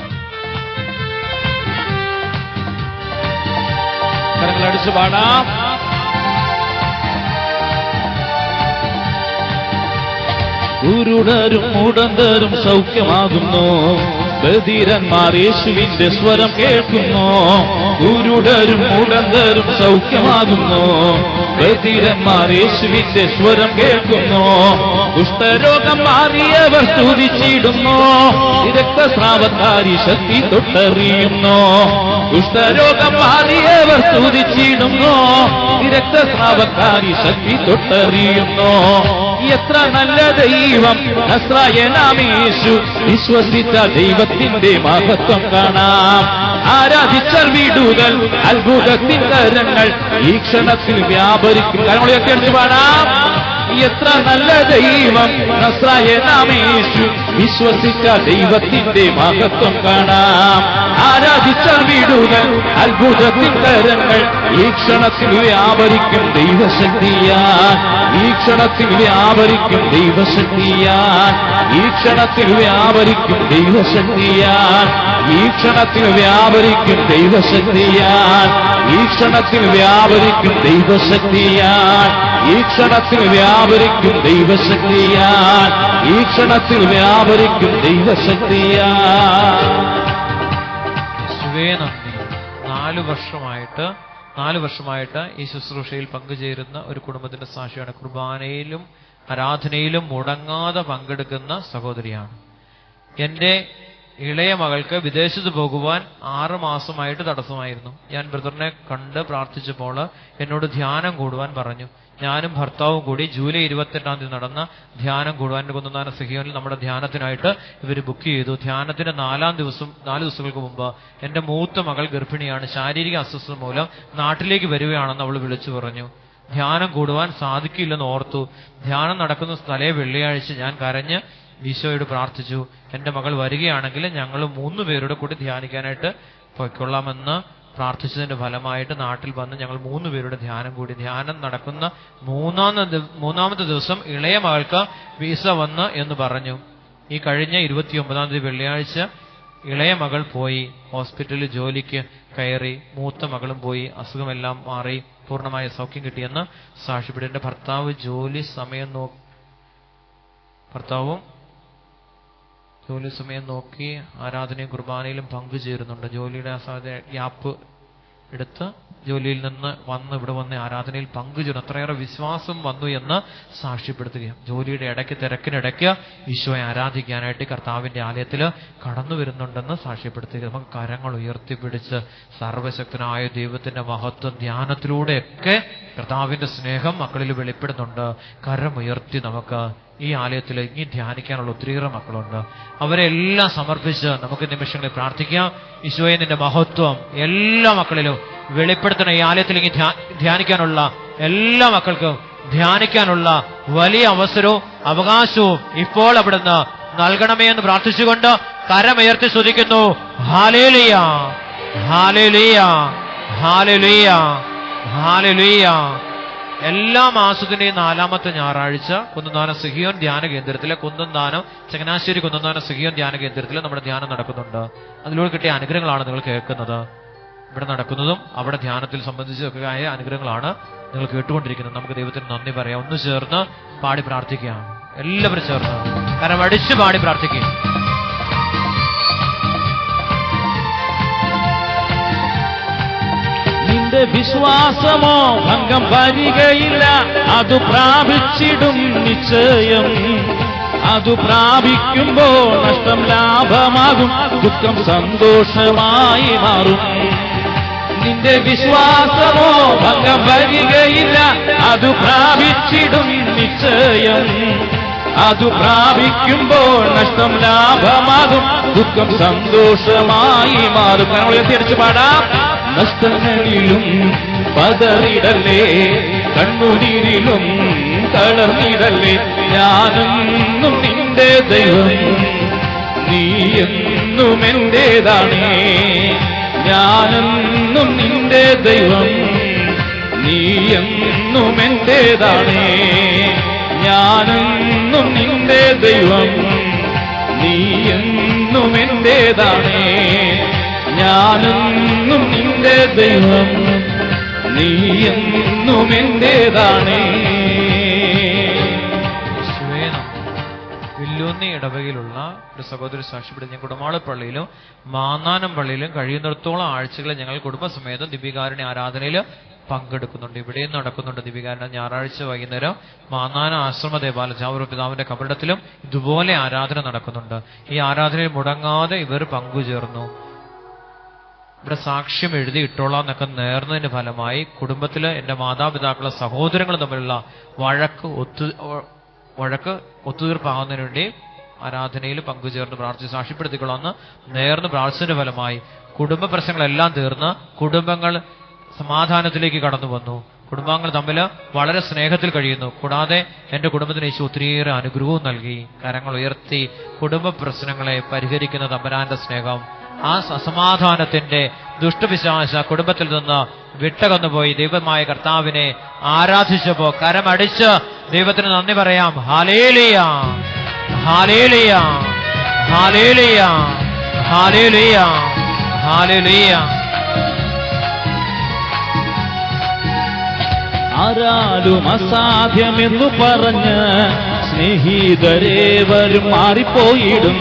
കരങ്ങളടിച്ചു പാടാം. ഉരുടരും മുടന്തരും സൗഖ്യമാകുന്നു, ബധിരന്മാർ യേശുവിന്റെ സ്വരം കേൾക്കുന്നു. ഉരുടരും മുടന്തരും സൗഖ്യമാകുന്നു, ബധിരന്മാർ യേശുവിന്റെ സ്വരം കേൾക്കുന്നു. കുഷ്ഠരോഗം മാറിയവർ സ്തുതിച്ചിടുന്നു, രക്തസ്രാവക്കാരി ശക്തി തൊട്ടറിയുന്നു. കുഷ്ഠരോഗം മാറിയവർ സ്തുതിച്ചിടുന്നു, രക്തസ്രാവക്കാരി ശക്തി തൊട്ടറിയുന്നു. എത്ര നല്ല ദൈവം നസ്രായനാമേശു, വിശ്വസിച്ച ദൈവത്തിന്റെ മഹത്വം കാണാം. ആരാധിച്ചാൽ വീടുകൾ അത്ഭുതത്തിൻ കരങ്ങൾ ഈ ക്ഷണത്തിൽ വ്യാപരിക്കും. കരങ്ങളൊക്കെ പാടാം. എത്ര നല്ല ദൈവം നസ്രായനാമേശു, വിശ്വസിച്ച ദൈവത്തിന്റെ മഹത്വം കാണാം. ആരാധിച്ചാൽ വീടുകൾ അത്ഭുതത്തിൻ കരങ്ങൾ ഈ ക്ഷണത്തിൽ വ്യാപരിക്കും ദൈവശക്തിയാൻ. ഈ ക്ഷണത്തിൽ വ്യാപരിക്കും ദൈവശക്തിയാൻ. ഈ ക്ഷണത്തിൽ വ്യാപരിക്കും ദൈവശക്തിയാൻ. ഈ ക്ഷണത്തിൽ വ്യാപരിക്കും ദൈവശക്തിയാൻ. ഈ ക്ഷണത്തിൽ വ്യാപരിക്കും ദൈവശക്തിയാൻ. ഈ ക്ഷണത്തിൽ വ്യാപരിക്കും ദൈവശക്തിയാൻ. ഈ ക്ഷണത്തിൽ വ്യാപരിക്കും ദൈവശക്തിയാൻ. നന്ദി. 4 വർഷമായിട്ട് ഈ ശുശ്രൂഷയിൽ പങ്കുചേരുന്ന ഒരു കുടുംബത്തിന്റെ സാക്ഷിയാണ്. കുർബാനയിലും ആരാധനയിലും മുടങ്ങാതെ പങ്കെടുക്കുന്ന സഹോദരിയാണ്. എന്റെ ഇളയ മകൾക്ക് വിദേശത്ത് പോകുവാൻ 6 മാസമായിട്ട് തടസ്സമായിരുന്നു. ഞാൻ ബ്രദറിനെ കണ്ട് പ്രാർത്ഥിച്ചപ്പോൾ എന്നോട് ധ്യാനം കൂടുവാൻ പറഞ്ഞു. ഞാനും ഭർത്താവും കൂടി ജൂലൈ 28-ാം തീയതി നടന്ന ധ്യാനം കൂടുവാൻ കുന്നന്താന സിഹിയോനിൽ നമ്മുടെ ധ്യാനത്തിനായിട്ട് ഇവർ ബുക്ക് ചെയ്തു. ധ്യാനത്തിന്റെ 4 ദിവസങ്ങൾക്ക് മുമ്പ് എന്റെ മൂത്ത മകൾ ഗർഭിണിയാണ്, ശാരീരിക അസ്വസ്ഥത മൂലം നാട്ടിലേക്ക് വരികയാണെന്ന് അവൾ വിളിച്ചു പറഞ്ഞു. ധ്യാനം കൂടുവാൻ സാധിക്കില്ലെന്ന് ഓർത്തു. ധ്യാനം നടക്കുന്ന സ്ഥലേ വെള്ളിയാഴ്ച ഞാൻ കരഞ്ഞ് ഈശോയോട് പ്രാർത്ഥിച്ചു, എന്റെ മകൾ വരികയാണെങ്കിൽ ഞങ്ങൾ 3 പേരുടെ കൂടി ധ്യാനിക്കാനായിട്ട് പൊയ്ക്കൊള്ളാമെന്ന് പ്രാർത്ഥിച്ചതിന്റെ ഫലമായിട്ട് നാട്ടിൽ വന്ന് ഞങ്ങൾ 3 പേരുടെ ധ്യാനം കൂടി. ധ്യാനം നടക്കുന്ന മൂന്നാമത്തെ ദിവസം ഇളയ മകൾക്ക് വീസ വന്ന് എന്ന് പറഞ്ഞു. ഈ കഴിഞ്ഞ 29-ാം തീയതി വെള്ളിയാഴ്ച ഇളയ മകൾ പോയി ഹോസ്പിറ്റലിൽ ജോലിക്ക് കയറി. മൂത്ത മകളും പോയി. അസുഖമെല്ലാം മാറി പൂർണ്ണമായ സൗഖ്യം കിട്ടിയെന്ന് സാക്ഷ്യപ്പെടും. എന്റെ ഭർത്താവും ജോലി സമയം നോക്കി ആരാധനയും കുർബാനയിലും പങ്കുചേരുന്നുണ്ട്. ജോലിയുടെ ഗ്യാപ്പ് എടുത്ത് ജോലിയിൽ നിന്ന് ഇവിടെ വന്ന് ആരാധനയിൽ പങ്കുചേരുന്നു. അത്രയേറെ വിശ്വാസം വന്നു എന്ന് സാക്ഷ്യപ്പെടുത്തുകയും ജോലിയുടെ തിരക്കിനിടയ്ക്ക് ഈശോയെ ആരാധിക്കാനായിട്ട് കർത്താവിന്റെ ആലയത്തിൽ കടന്നു വരുന്നുണ്ടെന്ന് സാക്ഷ്യപ്പെടുത്തുക. നമുക്ക് കരങ്ങൾ ഉയർത്തിപ്പിടിച്ച് സർവശക്തനായ ദൈവത്തിന്റെ മഹത്വം ധ്യാനത്തിലൂടെയൊക്കെ കർത്താവിന്റെ സ്നേഹം മക്കളിൽ വെളിപ്പെടുന്നുണ്ട്. കരമുയർത്തി നമുക്ക് ഈ ആലയത്തിൽ ഇനി ധ്യാനിക്കാനുള്ള ഒത്തിരിയേറെ മക്കളുണ്ട്. അവരെല്ലാം സമർപ്പിച്ച് നമുക്ക് നിമിഷങ്ങളിൽ പ്രാർത്ഥിക്കാം. ഈശോയെ നിന്റെ മഹത്വം എല്ലാ മക്കളിലും വെളിപ്പെടുത്തണ. ഈ ആലയത്തിൽ ഇനി ധ്യാനിക്കാനുള്ള എല്ലാ മക്കൾക്കും ധ്യാനിക്കാനുള്ള വലിയ അവസരവും അവകാശവും ഇപ്പോൾ അവിടുന്ന് നൽകണമേ എന്ന് പ്രാർത്ഥിച്ചുകൊണ്ട് കരമുയർത്തി സ്തുതിക്കുന്നു. ഹല്ലേലൂയ, ഹല്ലേലൂയ, ഹല്ലേലൂയ, ഹല്ലേലൂയ. എല്ലാ മാസത്തിന്റെയും 4-ാമത്തെ ഞായറാഴ്ച കുന്നന്താനം സിഹിയോൻ ധ്യാന കേന്ദ്രത്തിലെ ചങ്ങനാശ്ശേരി കുന്നന്താനം സിഹിയോൻ ധ്യാന കേന്ദ്രത്തിൽ നമ്മുടെ ധ്യാനം നടക്കുന്നുണ്ട്. അതിലൂടെ കിട്ടിയ അനുഗ്രഹങ്ങളാണ് നിങ്ങൾ കേൾക്കുന്നത്. ഇവിടെ നടക്കുന്നതും അവിടെ ധ്യാനത്തിൽ സംബന്ധിച്ചൊക്കെ ആയ അനുഗ്രഹങ്ങളാണ് നിങ്ങൾ കേട്ടുകൊണ്ടിരിക്കുന്നത്. നമുക്ക് ദൈവത്തിന് നന്ദി പറയാം. ഒന്ന് ചേർന്ന് പാടി പ്രാർത്ഥിക്കാം. എല്ലാവരും ചേർന്ന് കരമടിച്ച് പാടി പ്രാർത്ഥിക്കും. നിന്റെ വിശ്വാസമോ ഭംഗം വരികയില്ല, അത് പ്രാപിച്ചിടും നിശ്ചയം. അത് പ്രാപിക്കുമ്പോൾ നഷ്ടം ലാഭമാകും, ദുഃഖം സന്തോഷമായി മാറും. നിന്റെ വിശ്വാസമോ ഭംഗം വരികയില്ല, അത് പ്രാപിച്ചിടും നിശ്ചയം. അത് പ്രാപിക്കുമ്പോൾ നഷ്ടം ലാഭമാകും, ദുഃഖം സന്തോഷമായി മാറും. ഞങ്ങൾ തിരിച്ചു പാടാം. നഷ്ടങ്ങളിലും പതറിടല്ലേ, കണ്ണുനീരിലും തളർന്നിടല്ലേ. ഞാനെന്നും നിന്റെ ദൈവം, നീ എന്നും എന്റേതാണേ. ഞാനെന്നും നിന്റെ ദൈവം, നീ എന്നും എന്റേതാണേ. ഞാനെന്നും നിന്റെ ദൈവം, നീ എന്നും എന്റേതാണേ. ഞാനെന്നും നിന്റെ ദൈവം, നീ എന്നും എന്റേതാണേ. വില്ലൂന്നി ഇടവകയിലുള്ള ഒരു സഹോദരി സാക്ഷ്യപ്പെടുത്തി, ഞാൻ കുടമാളപ്പള്ളിയിലും മാന്നാനം പള്ളിയിലും കഴിയുന്നിടത്തോളം ആഴ്ചകൾ ഞങ്ങൾ കുടുംബസമേതം ദിവ്യകാരുണ്യ ആരാധനയിൽ പങ്കെടുക്കുന്നുണ്ട്. ഇവിടെയും നടക്കുന്നുണ്ട് ദിവ്യകാരുണ്യ. ഞായറാഴ്ച വൈകുന്നേരം മാന്നാനം ആശ്രമ ദേവാലയം ചാവൂർ പിതാവിന്റെ കബറിടത്തിലും ഇതുപോലെ ആരാധന നടക്കുന്നുണ്ട്. ഈ ആരാധനയിൽ മുടങ്ങാതെ ഇവർ പങ്കുചേർന്നു. ഇവിടെ സാക്ഷ്യം എഴുതി ഇട്ടോളാം എന്നൊക്കെ നേർന്നതിന്റെ ഫലമായി കുടുംബത്തില് എന്റെ മാതാപിതാക്കളെ സഹോദരങ്ങൾ തമ്മിലുള്ള വഴക്ക് ഒത്തുതീർപ്പാകുന്നതിന് വേണ്ടി ആരാധനയിൽ പങ്കുചേർന്ന് പ്രാർത്ഥിച്ച് സാക്ഷ്യപ്പെടുത്തിക്കൊള്ളാന്ന് നേർന്ന് പ്രാർത്ഥിച്ചതിന്റെ ഫലമായി കുടുംബ പ്രശ്നങ്ങളെല്ലാം തീർന്ന് കുടുംബങ്ങൾ സമാധാനത്തിലേക്ക് കടന്നു വന്നു. കുടുംബാംഗങ്ങൾ തമ്മിൽ വളരെ സ്നേഹത്തിൽ കഴിയുന്നു. കൂടാതെ എന്റെ കുടുംബത്തിന് യേശു ഒത്തിരിയേറെ അനുഗ്രഹവും നൽകി. കരങ്ങൾ ഉയർത്തി കുടുംബ പ്രശ്നങ്ങളെ പരിഹരിക്കുന്ന തമ്പുരാന്റെ സ്നേഹം, ആ അസമാധാനത്തിന്റെ ദുഷ്ടപിശാച കുടുംബത്തിൽ നിന്ന് വിട്ടകന്നുപോയി ദൈവമായ കർത്താവിനെ ആരാധിച്ചപ്പോ കരമടിച്ച് ദൈവത്തിന് നന്ദി പറയാം. ഹല്ലേലൂയ, ഹല്ലേലൂയ, ഹല്ലേലൂയ, ഹല്ലേലൂയ, ഹല്ലേലൂയ. ആരാലും അസാധ്യമെന്നു പറഞ്ഞ് സ്നേഹിതരേവരും മാറിപ്പോയിടും.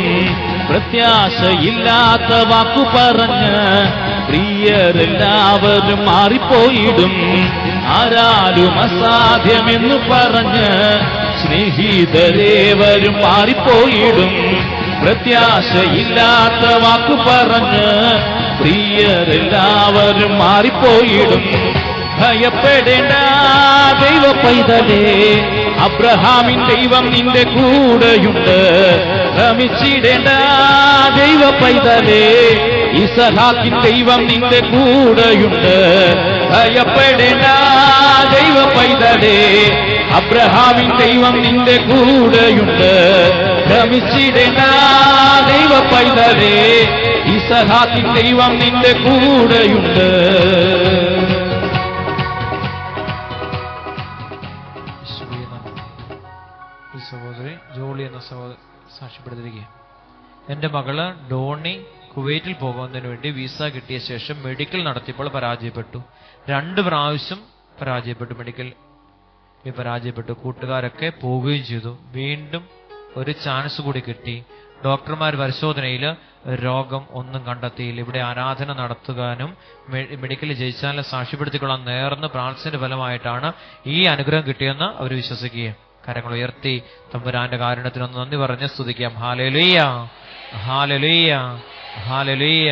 പ്രത്യാശയില്ലാത്ത വാക്കു പറഞ്ഞ് പ്രിയരെല്ലാവരും മാറിപ്പോയിടും. ആരാലും അസാധ്യമെന്നു പറഞ്ഞ് സ്നേഹിതരേവരും മാറിപ്പോയിടും. പ്രത്യാശയില്ലാത്ത വാക്കു പറഞ്ഞ് പ്രിയരെല്ലാവരും മാറിപ്പോയിടും. ഭയപ്പെടേണ്ട ദൈവ പൈതലേ, അബ്രഹാമിൻ ദൈവം നിന്റെ കൂടെയുണ്ട്. ഭ്രമിച്ചിടേണ്ട ദൈവ പൈതലേ, ഇസഹാക്കിൻ ദൈവം നിന്റെ കൂടെയുണ്ട്. ഭയപ്പെടേണ്ട ദൈവ പൈതലേ, അബ്രഹാമിൻ ദൈവം നിന്റെ കൂടെയുണ്ട്. ഭ്രമിച്ചിടേണ്ട ദൈവ പൈതലേ, ഇസഹാക്കിൻ ദൈവം നിന്റെ കൂടെയുണ്ട്. സഹോദരി ജോളി എന്ന സഹോദരി സാക്ഷ്യപ്പെടുത്തിരിക്കുക. എന്റെ മകള് ഡോണി കുവൈറ്റിൽ പോകുന്നതിന് വേണ്ടി വിസ കിട്ടിയ ശേഷം മെഡിക്കൽ നടത്തിയപ്പോൾ പരാജയപ്പെട്ടു. 2 പ്രാവശ്യം പരാജയപ്പെട്ടു. മെഡിക്കൽ പരാജയപ്പെട്ടു. കൂട്ടുകാരൊക്കെ പോവുകയും ചെയ്തു. വീണ്ടും ഒരു ചാൻസ് കൂടി കിട്ടി. ഡോക്ടർമാർ പരിശോധനയിൽ രോഗം ഒന്നും കണ്ടെത്തിയില്ല. ഇവിടെ ആരാധന നടത്തുവാനും മെഡിക്കൽ ജയിച്ചാലും സാക്ഷ്യപ്പെടുത്തിക്കൊള്ളാൻ നേർന്ന് പ്രാർത്ഥനയുടെ ഫലമായിട്ടാണ് ഈ അനുഗ്രഹം കിട്ടിയെന്ന് അവർ വിശ്വസിക്കുക. കരങ്ങൾ ഉയർത്തി തമ്പുരാന്റെ കാരുണ്യത്തിനൊന്ന് നന്ദി പറഞ്ഞ് സ്തുതിക്കാം. ഹല്ലേലൂയ, ഹല്ലേലൂയ, ഹല്ലേലൂയ,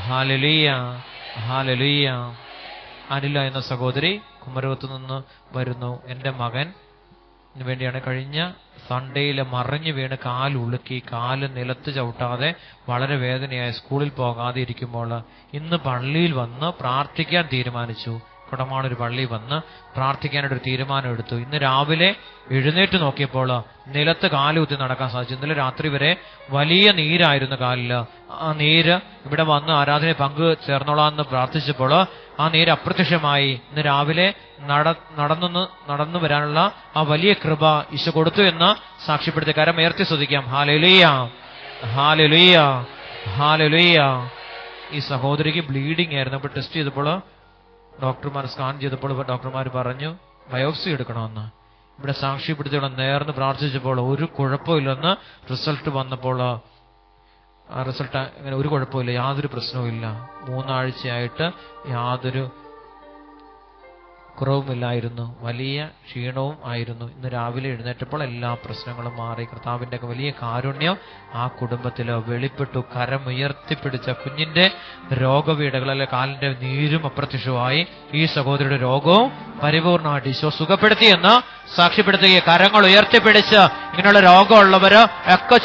ഹല്ലേലൂയ, ഹല്ലേലൂയ. അനില എന്ന സഹോദരി കുമരകത്തു നിന്ന് വരുന്നു. എന്റെ മകന് വേണ്ടിയാണ് കഴിഞ്ഞ സൺഡേയിൽ മറിഞ്ഞു വീണ് കാലുളുക്കി, കാല് നിലത്ത് ചവിട്ടാതെ വളരെ വേദനയായി സ്കൂളിൽ പോകാതെ ഇരിക്കുമ്പോൾ ഇന്ന് പള്ളിയിൽ വന്ന് പ്രാർത്ഥിക്കാൻ തീരുമാനിച്ചു. കുടമാണൊരു പള്ളിയിൽ വന്ന് പ്രാർത്ഥിക്കാനായിട്ടൊരു തീരുമാനം എടുത്തു. ഇന്ന് രാവിലെ എഴുന്നേറ്റ് നോക്കിയപ്പോൾ നിലത്ത് കാലുകുത്തി നടക്കാൻ സാധിച്ചു. ഇന്നലെ രാത്രി വരെ വലിയ നീരായിരുന്നു കാലില്. ആ നീര് ഇവിടെ വന്ന് ആരാധനയെ ചേർന്നോളാന്ന് പ്രാർത്ഥിച്ചപ്പോൾ ആ നീര് അപ്രത്യക്ഷമായി. ഇന്ന് രാവിലെ നടന്നു വരാനുള്ള ആ വലിയ കൃപ ഈശോ കൊടുത്തു എന്ന് സാക്ഷ്യപ്പെടുത്തി കരം ഉയർത്തി സ്തുതിക്കാം. ഹല്ലേലൂയ, ഹല്ലേലൂയ, ഹല്ലേലൂയ. ഈ സഹോദരിക്ക് ബ്ലീഡിംഗ് ആയിരുന്നു. അപ്പോൾ ടെസ്റ്റ് ചെയ്തപ്പോൾ ഡോക്ടർമാർ സ്കാൻ ചെയ്തപ്പോൾ ഡോക്ടർമാർ പറഞ്ഞു ബയോപ്സി എടുക്കണമെന്ന്. ഇവിടെ സാക്ഷ്യപ്പെടുത്തിയോളം നേർന്ന് പ്രാർത്ഥിച്ചപ്പോൾ ഒരു കുഴപ്പമില്ലെന്ന് റിസൾട്ട് വന്നപ്പോൾ ആ റിസൾട്ട് അങ്ങനെ ഒരു കുഴപ്പമില്ല, യാതൊരു പ്രശ്നവുമില്ല. 3 ആഴ്ചയായിട്ട് യാതൊരു കുറവുമില്ലായിരുന്നു. വലിയ ക്ഷീണവും ആയിരുന്നു. ഇന്ന് രാവിലെ എഴുന്നേറ്റപ്പോൾ എല്ലാ പ്രശ്നങ്ങളും മാറി. കർത്താവിന്റെ വലിയ കാരുണ്യം ആ കുടുംബത്തിൽ വെളിപ്പെട്ടു. കരമുയർത്തിപ്പിടിച്ച കുഞ്ഞിന്റെ രോഗപീഠകളിലെ കാലിന്റെ നീരും അപ്രത്യക്ഷമായി. ഈ സഹോദരിയുടെ രോഗവും പരിപൂർണമായിട്ട് ഈശോ സുഖപ്പെടുത്തിയെന്ന് സാക്ഷ്യപ്പെടുത്തുകയും കരങ്ങൾ ഉയർത്തിപ്പിടിച്ച് ഇങ്ങനെയുള്ള രോഗമുള്ളവര് ഒക്കെ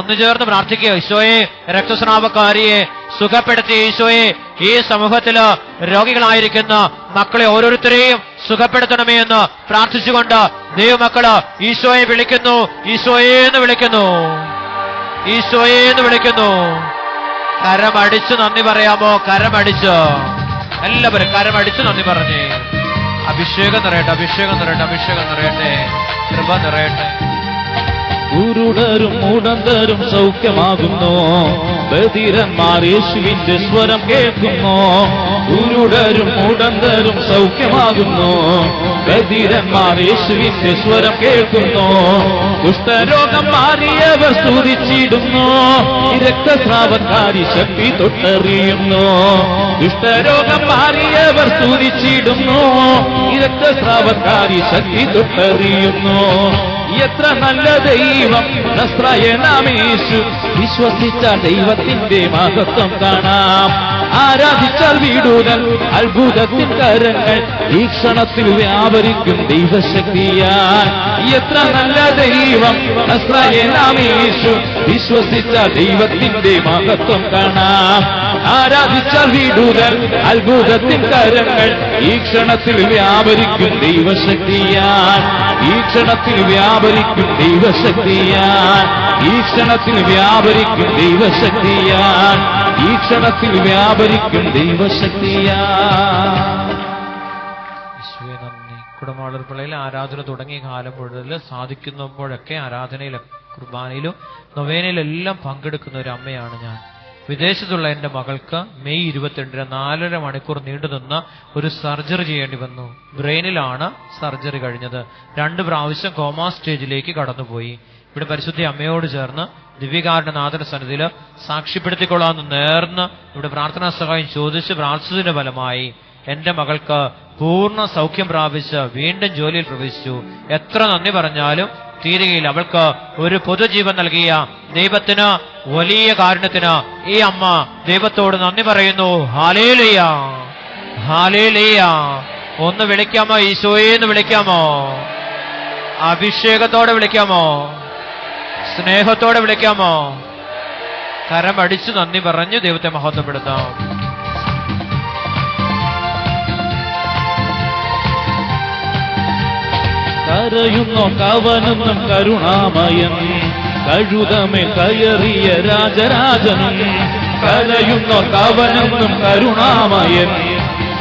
ഒന്നു ചേർന്ന് പ്രാർത്ഥിക്കുക. ഈശോയെ, രക്തസ്രാവക്കാരിയെ സുഖപ്പെടുത്തി ഈശോയെ, ഈ സമൂഹത്തില് രോഗികളായിരിക്കുന്ന മക്കളെ ഓരോരുത്തരെയും സുഖപ്പെടുത്തണമേ എന്ന് പ്രാർത്ഥിച്ചുകൊണ്ട് ദൈവമക്കള് ഈശോയെ വിളിക്കുന്നു. ഈശോയെ എന്ന് വിളിക്കുന്നു, ഈശോയെ എന്ന് വിളിക്കുന്നു. കരമടിച്ച് നന്ദി പറയാമോ? കരമടിച്ച് എല്ലാവരും കരമടിച്ച് നന്ദി പറഞ്ഞേ. അഭിഷേകം നിറയട്ടെ, അഭിഷേകം നിറയട്ടെ, അഭിഷേകം നിറയട്ടെ, കൃപ നിറയട്ടെ. കുരുടരും മുടന്തരും സൗഖ്യമാകുന്നു. ബധിരന്മാർ യേശുവിന്റെ സ്വരം കേൾക്കുന്നു. കുരുടരും മുടന്തരും സൗഖ്യമാകുന്നു. ബധിരന്മാർ യേശുവിന്റെ സ്വരം കേൾക്കുന്നു. കുഷ്ഠരോഗം മാറിയവർ സ്തുതിച്ചിടുന്നു. രക്തസ്രാവക്കാരി ശക്തി തൊട്ടറിയുന്നു. കുഷ്ഠരോഗം മാറിയവർ സ്തുതിച്ചിടുന്നു. രക്തസ്രാവക്കാരി ശക്തി തൊട്ടറിയുന്നു. എത്ര നല്ല ദൈവം നസ്രായനാമേശു. വിശ്വസിച്ച ദൈവത്തിന്റെ മഹത്വം കാണാം. ആരാധിച്ചാൽ വീടുകൾ അത്ഭുതത്തിൻ കരങ്ങൾ ഈ ക്ഷണത്തിൽ വ്യാപരിക്കും ദൈവശക്തിയാൽ. എത്ര നല്ല ദൈവം നസ്രായനാമേശു. വിശ്വസിച്ച ദൈവത്തിന്റെ മഹത്വം കാണാം. ആരാധിച്ചാൽ വീടുകൾ അത്ഭുതത്തിൻ കരങ്ങൾ ഈ ക്ഷണത്തിൽ വ്യാപരിക്കും ദൈവശക്തിയാൽ. ഈ ക്ഷണത്തിൽ വ്യാപരിക്കും ദൈവശക്തിയാൽ. ഈ ക്ഷണത്തിൽ വ്യാപരിക്കും ദൈവശക്തിയാൽ. ഈ ക്ഷണത്തിൽ വ്യാപരിക്കും ദൈവശക്തിയാൽ. ഈശോയെ നന്ദി. കുടമാളൂർ പള്ളിയിൽ ആരാധന തുടങ്ങിയ കാലം മുതൽ സാധിക്കുന്നപ്പോഴൊക്കെ ആരാധനയിലും കുർബാനയിലും നൊവേനയിലെല്ലാം പങ്കെടുക്കുന്ന ഒരു അമ്മയാണ് ഞാൻ. വിദേശത്തുള്ള എന്റെ മകൾക്ക് മെയ് 22 4.5 മണിക്കൂർ നീണ്ടുനിന്ന ഒരു സർജറി ചെയ്യേണ്ടി വന്നു. ബ്രെയിനിലാണ് സർജറി കഴിഞ്ഞത്. 2 പ്രാവശ്യം കോമാ സ്റ്റേജിലേക്ക് കടന്നുപോയി. ഇവിടെ പരിശുദ്ധ അമ്മയോട് ചേർന്ന് ദിവ്യകാരുണ്യനാഥന സന്നിധിയിൽ സാക്ഷ്യപ്പെടുത്തിക്കൊള്ളാമെന്ന് നേർന്ന് ഇവിടെ പ്രാർത്ഥനാ സഹായം ചോദിച്ച് പ്രാർത്ഥിച്ചതിന്റെ ഫലമായി എന്റെ മകൾക്ക് പൂർണ്ണ സൗഖ്യം പ്രാപിച്ച് വീണ്ടും ജോലിയിൽ പ്രവേശിച്ചു. എത്ര നന്ദി പറഞ്ഞാലും തീരുകയില്ല. അവൾക്ക് ഒരു പുതുജീവൻ നൽകിയ ദൈവത്തിന്, വലിയ കാരുണ്യത്തിന് ഈ അമ്മ ദൈവത്തോട് നന്ദി പറയുന്നു. ഹല്ലേലൂയ, ഹല്ലേലൂയ. ഒന്ന് വിളിക്കാമോ? ഈശോയെന്ന് വിളിക്കാമോ? അഭിഷേകത്തോടെ വിളിക്കാമോ? സ്നേഹത്തോടെ വിളിക്കാമോ? കരമടിച്ചു നന്ദി പറഞ്ഞു ദൈവത്തെ മഹത്വപ്പെടുത്താം. കരയുന്നോ കവനെന്നും കരുണാമയൻ, കഴുതമേ കയറിയ രാജരാജനും. കരയുന്നോ കവനെന്നും കരുണാമയൻ,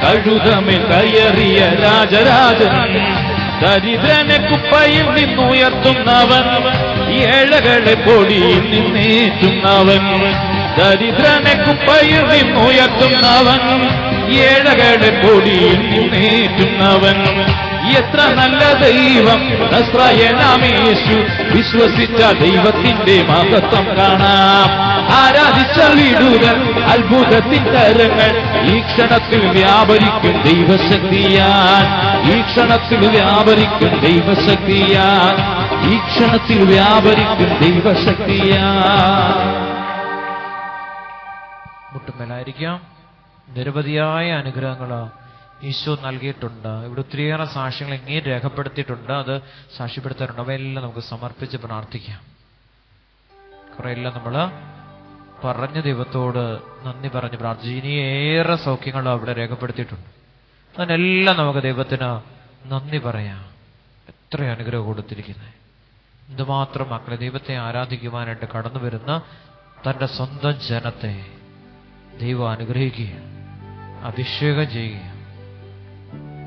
കഴുതമേ കയറിയ രാജരാജനും. ദരിദ്രനെ കുപ്പയിൽ നിന്നുയർത്തുന്നവൻ, ഏഴകളെ പൊടിയിൽ നിന്നേറ്റുന്നവൻ. ദരിദ്രനെ കുപ്പയിൽ നിന്നുയർത്തുന്നവൻ, ഏഴകളെ പൊടിയിൽ നിന്നേറ്റുന്നവൻ. എത്ര നല്ല ദൈവം നസ്രായനാമേശു. വിശ്വസിച്ച ദൈവത്തിന്റെ മഹത്വം കാണാം. ആരാധിച്ച വിടുതൽ അത്ഭുതത്തിൻ തരങ്ങൾ ഈ ക്ഷണത്തിൽ വ്യാപരിക്കും ദൈവശക്തിയാൽ. ഈ ക്ഷണത്തിൽ വ്യാപരിക്കും ദൈവശക്തിയാൽ. ഈ ക്ഷണത്തിൽ വ്യാപരിക്കും ദൈവശക്തിയാൽ. മുട്ടുമേലായിരിക്കാം. നിരവധിയായ അനുഗ്രഹങ്ങൾ ഈശോ നൽകിയിട്ടുണ്ട്. ഇവിടെ ഒത്തിരിയേറെ സാക്ഷ്യങ്ങൾ ഇങ്ങനെ രേഖപ്പെടുത്തിയിട്ടുണ്ട്. അത് സാക്ഷ്യപ്പെടുത്താറുണ്ട്. അവയെല്ലാം നമുക്ക് സമർപ്പിച്ച് പ്രാർത്ഥിക്കാം. കുറെയെല്ലാം നമ്മൾ പറഞ്ഞ ദൈവത്തോട് നന്ദി പറഞ്ഞ് പ്രാർത്ഥിച്ചു. ഇനിയേറെ സൗഖ്യങ്ങൾ അവിടെ രേഖപ്പെടുത്തിയിട്ടുണ്ട്. അതിനെല്ലാം നമുക്ക് ദൈവത്തിന് നന്ദി പറയാം. എത്ര അനുഗ്രഹം കൊടുത്തിരിക്കുന്നത്! എന്തുമാത്രം മക്കളെ ദൈവത്തെ ആരാധിക്കുവാനായിട്ട് കടന്നു വരുന്ന തൻ്റെ സ്വന്തം ജനത്തെ ദൈവം അനുഗ്രഹിക്കുക, അഭിഷേകം ചെയ്യുക.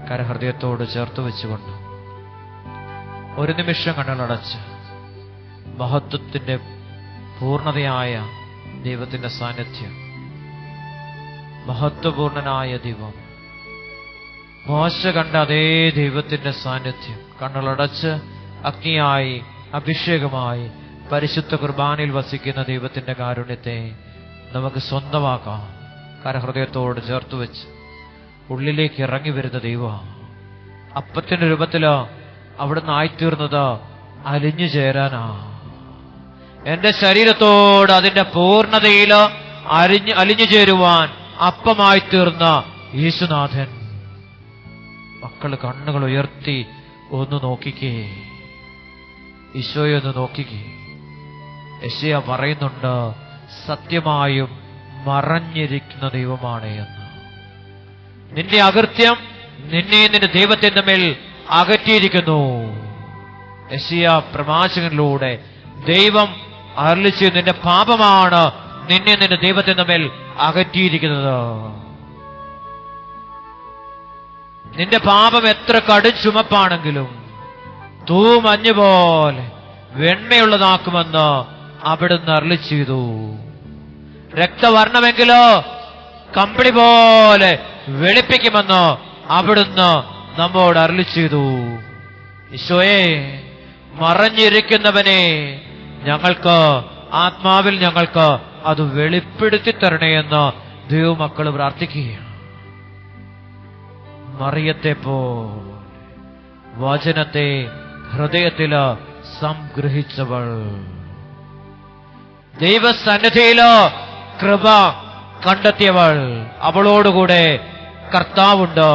കരഹൃദയത്തോട് ചേർത്ത് വെച്ചുകൊണ്ട് ഒരു നിമിഷം കണ്ണുകളടച്ച് മഹത്വത്തിന്റെ പൂർണ്ണതയായ ദൈവത്തിന്റെ സാന്നിധ്യം, മഹത്വപൂർണനായ ദൈവം, മോശ കണ്ട അതേ ദൈവത്തിന്റെ സാന്നിധ്യം കണ്ണുകളടച്ച് അഗ്നിയായി അഭിഷേകമായി പരിശുദ്ധ കുർബാനയിൽ വസിക്കുന്ന ദൈവത്തിന്റെ കാരുണ്യത്തെ നമുക്ക് സ്വന്തമാക്കാം. കരഹൃദയത്തോട് ചേർത്ത് വെച്ച് ഉള്ളിലേക്ക് ഇറങ്ങി വരുന്ന ദൈവം അപ്പത്തിന്റെ രൂപത്തിലോ അവിടുന്ന് ആയിത്തീർന്നത് അലിഞ്ഞു ചേരാനാ. എന്റെ ശരീരത്തോട് അതിന്റെ പൂർണ്ണതയില് അലിഞ്ഞു ചേരുവാൻ അപ്പമായി തീർന്ന യേശുനാഥൻ. മക്കള് കണ്ണുകൾ ഉയർത്തി ഒന്ന് നോക്കിക്കേ, ഈശോയെ ഒന്ന് നോക്കിക്കേ. യെശയ്യാ പറയുന്നുണ്ട്, സത്യമായും മറഞ്ഞിരിക്കുന്ന ദൈവമാണ് എന്ന്. നിന്റെ അകൃത്യം നിന്നെ നിന്റെ ദൈവത്തെ തമ്മിൽ അകറ്റിയിരിക്കുന്നു. യെശയ്യാ പ്രവാചകനിലൂടെ ദൈവം അരുളിച്ചത് നിന്റെ പാപമാണ് നിന്നെ നിന്റെ ദൈവത്തെ തമ്മിൽ അകറ്റിയിരിക്കുന്നത്. നിന്റെ പാപം എത്ര കടുംചുമപ്പാണെങ്കിലും തൂമഞ്ഞു പോലെ വെണ്മയുള്ളതാക്കുമെന്ന് അവിടുന്ന് അരുളി ചെയ്തു. രക്തവർണ്ണമെങ്കിലോ കമ്പിളി പോലെ വെളുപ്പിക്കുമെന്ന് അവിടുന്ന് നമ്മോട് അരുളി ചെയ്തു. ഈശോയെ, മറഞ്ഞിരിക്കുന്നവനെ ഞങ്ങൾക്ക് ആത്മാവിൽ ഞങ്ങൾക്ക് അത് വെളിപ്പെടുത്തി തരണേ എന്ന് ദൈവമക്കൾ പ്രാർത്ഥിക്കുകയാണ്. മറിയത്തെ പോലെ വചനത്തെ ഹൃദയത്തില് സംഗ്രഹിച്ചവൾ, ദൈവസന്നിധിയില് കൃപ കണ്ടെത്തിയവൾ, അവളോടുകൂടെ കർത്താവുണ്ട്.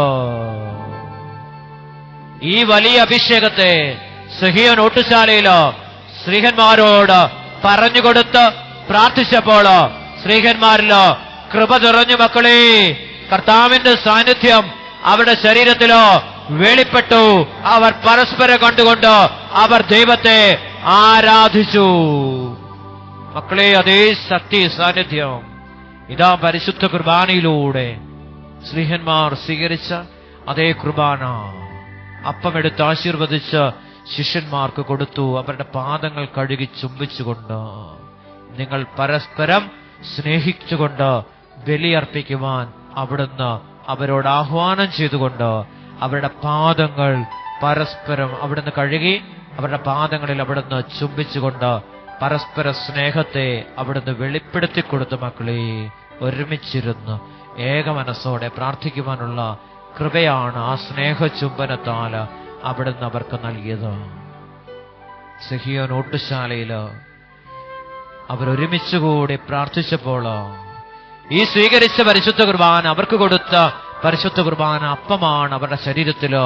ഈ വലിയ അഭിഷേകത്തെ സിഹിയോൻ ഓട്ടുശാലയില് സ്ത്രീഹന്മാരോട് പറഞ്ഞുകൊടുത്ത് പ്രാർത്ഥിച്ചപ്പോൾ സ്ത്രീഹന്മാരില് കൃപ നിറഞ്ഞു. മക്കളെ, കർത്താവിന്റെ സാന്നിധ്യം അവരുടെ ശരീരത്തിലോ വെളിപ്പെട്ടു. അവർ പരസ്പരം കണ്ടുകൊണ്ട് അവർ ദൈവത്തെ ആരാധിച്ചു. മക്കളെ, അതേ ശക്തി സാന്നിധ്യം ഇതാ പരിശുദ്ധ കുർബാനയിലൂടെ സ്ത്രീഹന്മാർ സ്വീകരിച്ച അതേ കുർബാന അപ്പമെടുത്ത് ആശീർവദിച്ച് ശിഷ്യന്മാർക്ക് കൊടുത്തു. അവരുടെ പാദങ്ങൾ കഴുകി ചുംബിച്ചുകൊണ്ട് നിങ്ങൾ പരസ്പരം സ്നേഹിച്ചുകൊണ്ട് ബലിയർപ്പിക്കുവാൻ അവിടുന്ന് അവരോട് ആഹ്വാനം ചെയ്തുകൊണ്ട് അവരുടെ പാദങ്ങൾ പരസ്പരം അവിടുന്ന് കഴുകി അവരുടെ പാദങ്ങളിൽ അവിടുന്ന് ചുംബിച്ചുകൊണ്ട് പരസ്പര സ്നേഹത്തെ അവിടുന്ന് വെളിപ്പെടുത്തി കൊടുത്ത മക്കളെ, ഒരുമിച്ചിരുന്ന് ഏക മനസ്സോടെ പ്രാർത്ഥിക്കുവാനുള്ള കൃപയാണ് ആ സ്നേഹചുംബനത്താൽ അവിടുന്ന് അവർക്ക് നൽകിയത്. സിഹിയോൻ ഓട്ടുശാലയില് അവരൊരുമിച്ചുകൂടി പ്രാർത്ഥിച്ചപ്പോൾ ഈ സ്വീകരിച്ച പരിശുദ്ധ കുർബാന, അവർക്ക് കൊടുത്ത പരിശുദ്ധ കുർബാന അപ്പമാണ് അവരുടെ ശരീരത്തില്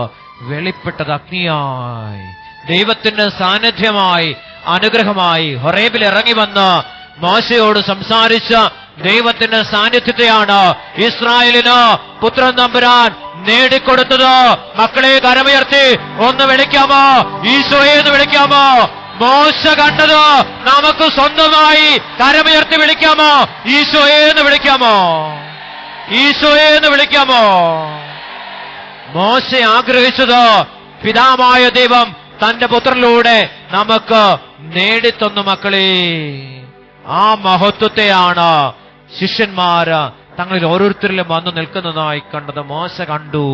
വെളിപ്പെട്ടത്. അഗ്നിയായി, ദൈവത്തിന്റെ സാന്നിധ്യമായി, അനുഗ്രഹമായി ഹൊറേബിൽ ഇറങ്ങി വന്ന് മോശയോട് സംസാരിച്ച ദൈവത്തിന്റെ സാന്നിധ്യത്തെയാണ് ഇസ്രായേലിന് പുത്രൻ തമ്പുരാൻ നേടിക്കൊടുത്തത്. മക്കളെ, കരമുയർത്തി ഒന്ന് വിളിക്കാമോ? ഈശോയെ എന്ന് വിളിക്കാമോ? മോശ കണ്ടത് നമുക്ക് സ്വന്തമായി കരമുയർത്തി വിളിക്കാമോ? ഈശോയെ എന്ന് വിളിക്കാമോ? ഈശോയെ എന്ന് വിളിക്കാമോ? മോശ ആഗ്രഹിച്ചത് പിതാവായ ദൈവം തന്റെ പുത്രനിലൂടെ നമുക്ക് നേടിത്തന്നു. മക്കളെ, ആ മഹത്വത്തെയാണ് ശിഷ്യന്മാര് തങ്ങളിൽ ഓരോരുത്തരിലും വന്നു നിൽക്കുന്നതായി കണ്ടത്. മോശ കണ്ടു,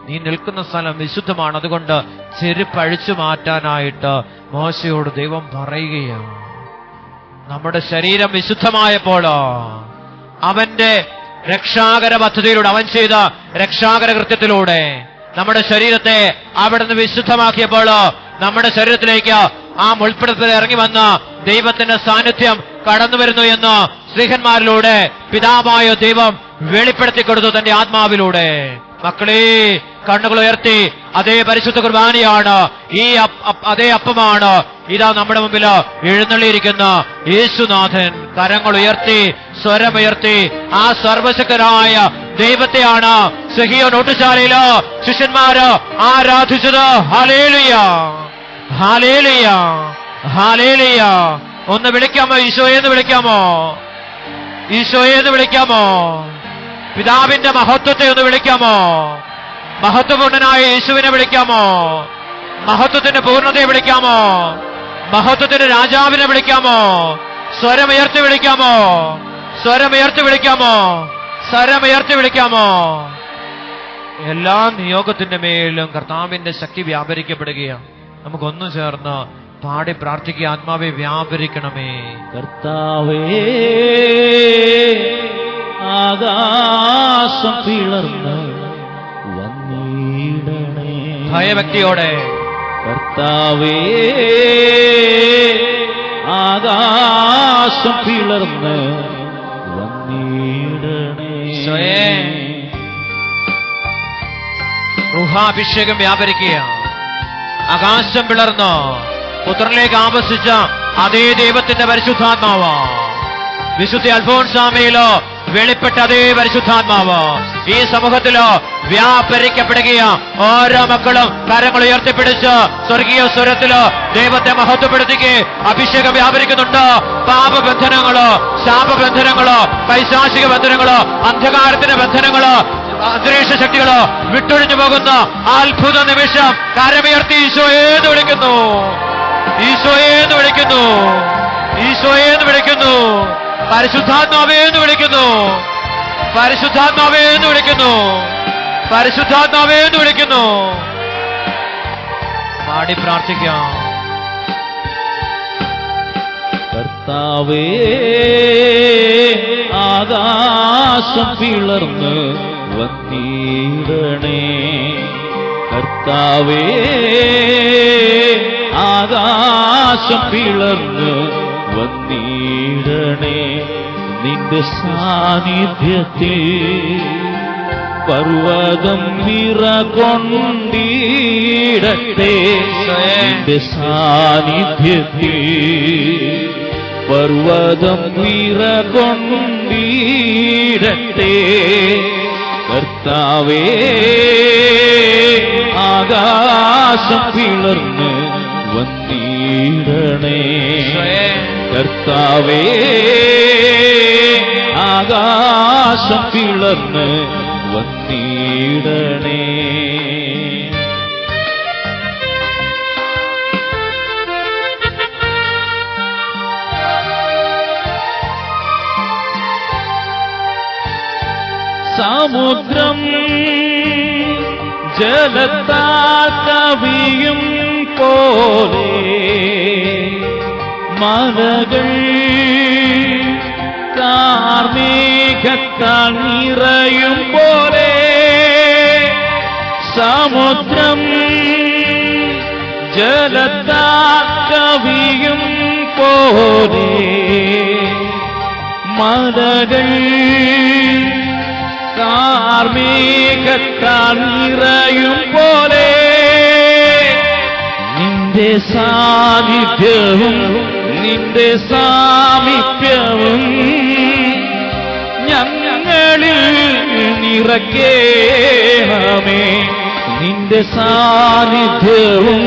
നീ നിൽക്കുന്ന സ്ഥലം വിശുദ്ധമാണ്, അതുകൊണ്ട് ചെരുപ്പ് അഴിച്ചു മാറ്റാനായിട്ട് മോശയോട് ദൈവം പറയുകയാണ്. നമ്മുടെ ശരീരം വിശുദ്ധമായപ്പോൾ അവന്റെ രക്ഷാകര പദ്ധതിയിലൂടെ, അവൻ ചെയ്ത രക്ഷാകര കൃത്യത്തിലൂടെ നമ്മുടെ ശരീരത്തെ അവിടുന്ന് വിശുദ്ധമാക്കിയപ്പോൾ നമ്മുടെ ശരീരത്തിലേക്ക് ആ മുൾപ്പിടത്തിൽ ഇറങ്ങി വന്ന ദൈവത്തിന്റെ സാന്നിധ്യം കടന്നു വരുന്നു എന്ന് സ്ത്രീഹന്മാരിലൂടെ പിതാവായ ദൈവം വെളിപ്പെടുത്തി കൊടുത്തു തന്റെ ആത്മാവിലൂടെ. മക്കളെ, കണ്ണുകൾ ഉയർത്തി, അതേ പരിശുദ്ധ കുർബാനയാണ്, ഈ അതേ അപ്പമാണ് ഇതാ നമ്മുടെ മുമ്പിൽ എഴുന്നള്ളിയിരിക്കുന്ന യേശുനാഥൻ. കരങ്ങൾ ഉയർത്തി, സ്വരമുയർത്തി ആ സർവശക്തനായ ദൈവത്തെയാണ് സിഹിയോൻ ഓട്ടുശാലയില് ശിഷ്യന്മാര് ആരാധിച്ചത്. ഹല്ലേലൂയ, ഹല്ലേലൂയ, ഹല്ലേലൂയ. ഒന്ന് വിളിക്കാമോ? ഈശോയെ എന്ന് വിളിക്കാമോ? ഈശോയെ എന്ന് വിളിക്കാമോ? പിതാവിന്റെ മഹത്വത്തെ ഒന്ന് വിളിക്കാമോ? മഹത്വപൂർണനായ യേശുവിനെ വിളിക്കാമോ? മഹത്വത്തിന്റെ പൂർണ്ണതയെ വിളിക്കാമോ? മഹത്വത്തിന്റെ രാജാവിനെ വിളിക്കാമോ? സ്വരമുയർത്തി വിളിക്കാമോ? സ്വരമുയർത്തി വിളിക്കാമോ? സ്വരമുയർത്തി വിളിക്കാമോ? എല്ലാ നിയോഗത്തിന്റെ മേലും കർത്താവിന്റെ ശക്തി വ്യാപരിക്കപ്പെടുകയാണ്. നമുക്കൊന്നു ചേർന്ന് പാടി പ്രാർത്ഥിക്കുക. ആത്മാവെ വ്യാപരിക്കണമേ. കർത്താവേ, ആകാശം പിളർന്ന് വന്നിടണേ. ഭയഭക്തിയോടെ കർത്താവേ, ആകാശം പിളർന്ന് വന്നിടണേ. റുഹാഭിഷേകം വ്യാപരിക്കുക. ആകാശം പിളർന്ന് പുത്രനിലേക്ക് ആവസിച്ച അതേ ദൈവത്തിന്റെ പരിശുദ്ധാത്മാവ്, വിശുദ്ധ അൽഫോൻസാമയിലോ വെളിപ്പെട്ട അതേ പരിശുദ്ധാത്മാവ് ഈ സമൂഹത്തിലോ വ്യാപരിക്കപ്പെടുകയാ. ഓരോ മക്കളും കരങ്ങൾ ഉയർത്തിപ്പിടിച്ച് സ്വർഗീയ സ്വരത്തിലോ ദൈവത്തെ മഹത്വപ്പെടുത്തിക്ക് അഭിഷേകം വ്യാപരിക്കുന്നുണ്ട്. പാപബന്ധനങ്ങളോ, ശാപബന്ധനങ്ങളോ, പൈശാചിക ബന്ധനങ്ങളോ, അന്ധകാരത്തിന്റെ ബന്ധനങ്ങളോ, അന്തരീക്ഷ ശക്തികളോ വിട്ടൊഴിഞ്ഞു പോകുന്ന അത്ഭുത നിമിഷം കരമുയർത്തി ഈശോയെ എന്ന് വിളിക്കുന്നു. ഈശോയെ എന്ന് വിളിക്കുന്നു. ഈശോയെ എന്ന് വിളിക്കുന്നു. പരിശുദ്ധാത്മാവേ എന്ന് വിളിക്കുന്നു. പരിശുദ്ധാത്മാവേ എന്ന് വിളിക്കുന്നു. പരിശുദ്ധാത്മാവേ എന്ന് വിളിക്കുന്നു. പാടി പ്രാർത്ഥിക്കാം. കർത്താവേ, ആകാശം പിളർന്ന് വന്നിടണേ. കർത്താവേ, ആകാശം പിളർന്ന് വന്നിടണേ. നിന്റെ സാന്നിധ്യത്തിൽ പർവ്വതം നിറകൊണ്ടിടട്ടെ. നിന്റെ സാന്നിധ്യത്തിൽ പർവ്വതം നിറകൊണ്ടിടട്ടെ. കർത്താവേ, ആകാശം പിളർന്ന് വന്നിടണേ. കർത്താവേ, ആകാശം പിളർന്ന് വന്നിടണേ. സമുദ്രം ജലത്താൽ കവിയും പോലെ മലകൾ കാർമേഘത്താൽ നിറയും പോലെ സമുദ്രം ജലത്താൽ കവിയും പോലെ മലകൾ കാർമേഘത്താൽ നിറയും പോലെ നിന്റെ സാന്നിധ്യവും നിന്റെ സാമീപ്യവും ഞങ്ങളിൽ നിറയ്ക്കണമേ. നിന്റെ സാന്നിധ്യവും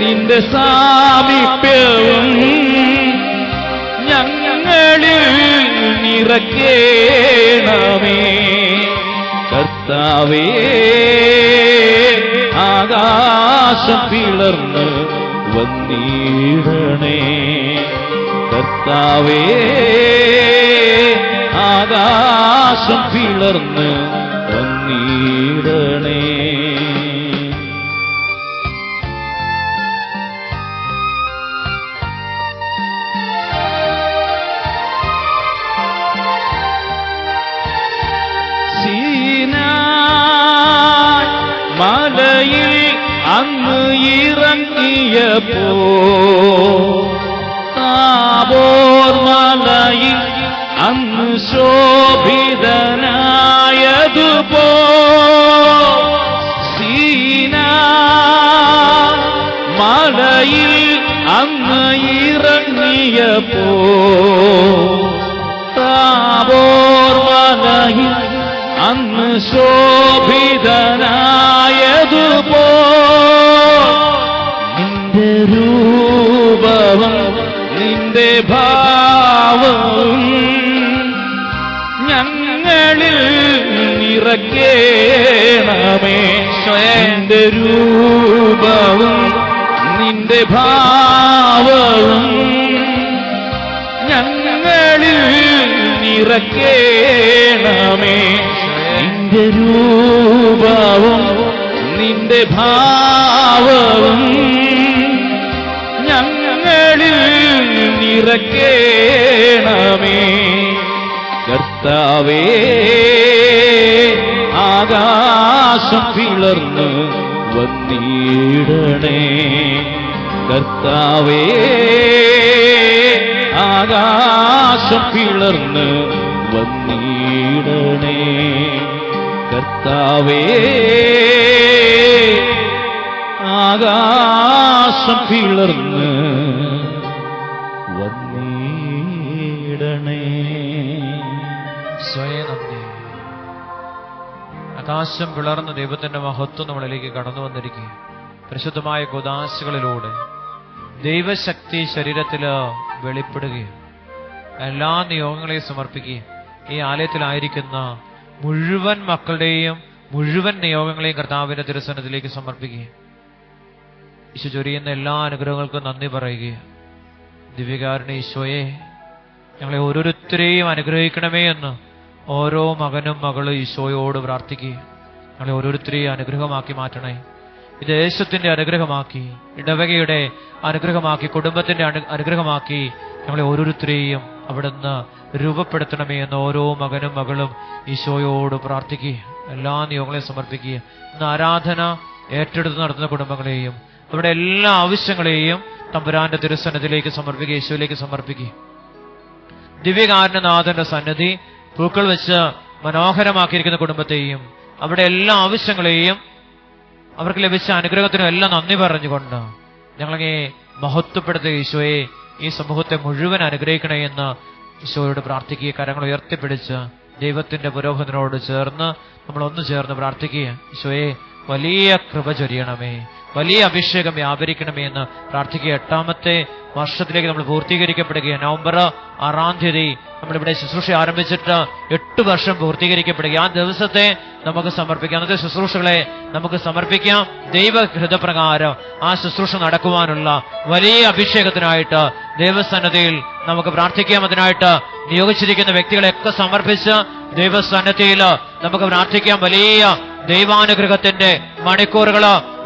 നിന്റെ സാമീപ്യവും ഞങ്ങളിൽ നിറയ്ക്കണമേ. കർത്താവേ, ആകാശം പിളർന്ന് വന്നിടണേ. കർത്താവേ, ആകാശം പിളർന്ന് വന്നിടണേ. സീനായ് മലയിൽ അങ്ങ് ഇറങ്ങിയപ്പോ താബോർ മലയിൽ അങ്ങ് ശോഭിതനായതുപോ സീനായ് മലയിൽ അങ്ങ് ഇറങ്ങിയപ്പോ താബോർ മലയിൽ അങ്ങ് ശോഭിതനായതുപോ നിന്റെ രൂപവും നിന്റെ ഭാവവും ഞങ്ങളിൽ നിറയ്ക്കണമേ. നിന്റെ രൂപവും നിന്റെ ഭാവവും ഞങ്ങളിൽ നിറയ്ക്കണമേ. നിന്റെ രൂപവും നിന്റെ ഭാവവും ഞങ്ങളിൽ നിറയ്ക്കണമേ. കർത്താവേ, ആകാശം പിളർന്ന് വന്നിടണേ. കർത്താവേ, ആകാശം പിളർന്ന് വന്നിടണേ. കർത്താവേ, ആകാശം പിളർന്ന് വന്നിടണേ. സ്വയം നന്ദി. ആകാശം പിളർന്ന ദൈവത്തിന്റെ മഹത്വം നമ്മളിലേക്ക് കടന്നു വന്നിരിക്കുക. പരിശുദ്ധമായ ഗോദാശകളിലൂടെ ദൈവശക്തി ശരീരത്തില് വെളിപ്പെടുകയും എല്ലാ നിയോഗങ്ങളെയും സമർപ്പിക്കുകയും ഈ ആലയത്തിലായിരിക്കുന്ന മുഴുവൻ മക്കളുടെയും മുഴുവൻ നിയോഗങ്ങളെയും കർത്താവിന്റെ തിരുസന്നിധിയിലേക്ക് സമർപ്പിക്കുകയും ഈശോ ചൊരിയുന്ന എല്ലാ അനുഗ്രഹങ്ങൾക്കും നന്ദി പറയുകയും ദിവ്യകാരുണ്യ ഈശോയെ, ഞങ്ങളെ ഓരോരുത്തരെയും അനുഗ്രഹിക്കണമേ എന്ന് ഓരോ മകനും മകളും ഈശോയോട് പ്രാർത്ഥിക്കുകയും ഞങ്ങളെ ഓരോരുത്തരെയും അനുഗ്രഹമാക്കി മാറ്റണേ. ഈ ദേശത്തിന്റെ അനുഗ്രഹമാക്കി, ഇടവകയുടെ അനുഗ്രഹമാക്കി, കുടുംബത്തിന്റെ അനുഗ്രഹമാക്കി ഞങ്ങളെ ഓരോരുത്തരെയും അവിടുന്ന് രൂപപ്പെടുത്തണമേ എന്ന് ഓരോ മകനും മകളും ഈശോയോട് പ്രാർത്ഥിക്കുക. എല്ലാ നിയോഗങ്ങളെയും സമർപ്പിക്കുക. ഇന്ന് ആരാധന ഏറ്റെടുത്ത് നടത്തുന്ന കുടുംബങ്ങളെയും അവരുടെ എല്ലാ ആവശ്യങ്ങളെയും തമ്പുരാന്റെ തിരുസന്നിധിയിലേക്ക് സമർപ്പിക്കുക, ഈശോയിലേക്ക് സമർപ്പിക്കുക. ദിവ്യകാരുണ്യനാഥന്റെ സന്നിധി പൂക്കൾ വെച്ച് മനോഹരമാക്കിയിരിക്കുന്ന കുടുംബത്തെയും അവരുടെ എല്ലാ ആവശ്യങ്ങളെയും അവർക്ക് ലഭിച്ച അനുഗ്രഹത്തിനും എല്ലാം നന്ദി പറഞ്ഞുകൊണ്ട് ഞങ്ങളെ മഹത്വപ്പെടുത്തുക. ഈശോയെ, ഈ സമൂഹത്തെ മുഴുവൻ അനുഗ്രഹിക്കണേ എന്ന് ഈശോയോട് പ്രാർത്ഥിക്കുക. കരങ്ങൾ ഉയർത്തിപ്പിടിച്ച് ദൈവത്തിന്റെ പുരോഹിതനോട് ചേർന്ന് നമ്മൾ ഒന്ന് ചേർന്ന് പ്രാർത്ഥിക്കുക. ഈശോയെ, വലിയ കൃപ ചൊരിയണമേ, വലിയ അഭിഷേകം വ്യാപരിക്കണമേ എന്ന് പ്രാർത്ഥിക്കുക. 8ാമത്തെ വർഷത്തിലേക്ക് നമ്മൾ പൂർത്തീകരിക്കപ്പെടുകയാണ്. നവംബർ 6-ാം തീയതി നമ്മളിവിടെ ശുശ്രൂഷ ആരംഭിച്ചിട്ട് 8 വർഷം പൂർത്തീകരിക്കപ്പെടുക. ആ ദിവസത്തെ നമുക്ക് സമർപ്പിക്കാം, അന്നത്തെ ശുശ്രൂഷകളെ നമുക്ക് സമർപ്പിക്കാം. ദൈവഹൃദപ്രകാരം ആ ശുശ്രൂഷ നടക്കുവാനുള്ള വലിയ അഭിഷേകത്തിനായിട്ട് ദൈവസന്നിധിയിൽ നമുക്ക് പ്രാർത്ഥിക്കാം. അതിനായിട്ട് നിയോഗിച്ചിരിക്കുന്ന വ്യക്തികളെയൊക്കെ സമർപ്പിച്ച് ദൈവസന്നിധിയിൽ നമുക്ക് പ്രാർത്ഥിക്കാം. വലിയ ദൈവാനുഗ്രഹത്തിന്റെ മണിക്കൂറുകൾ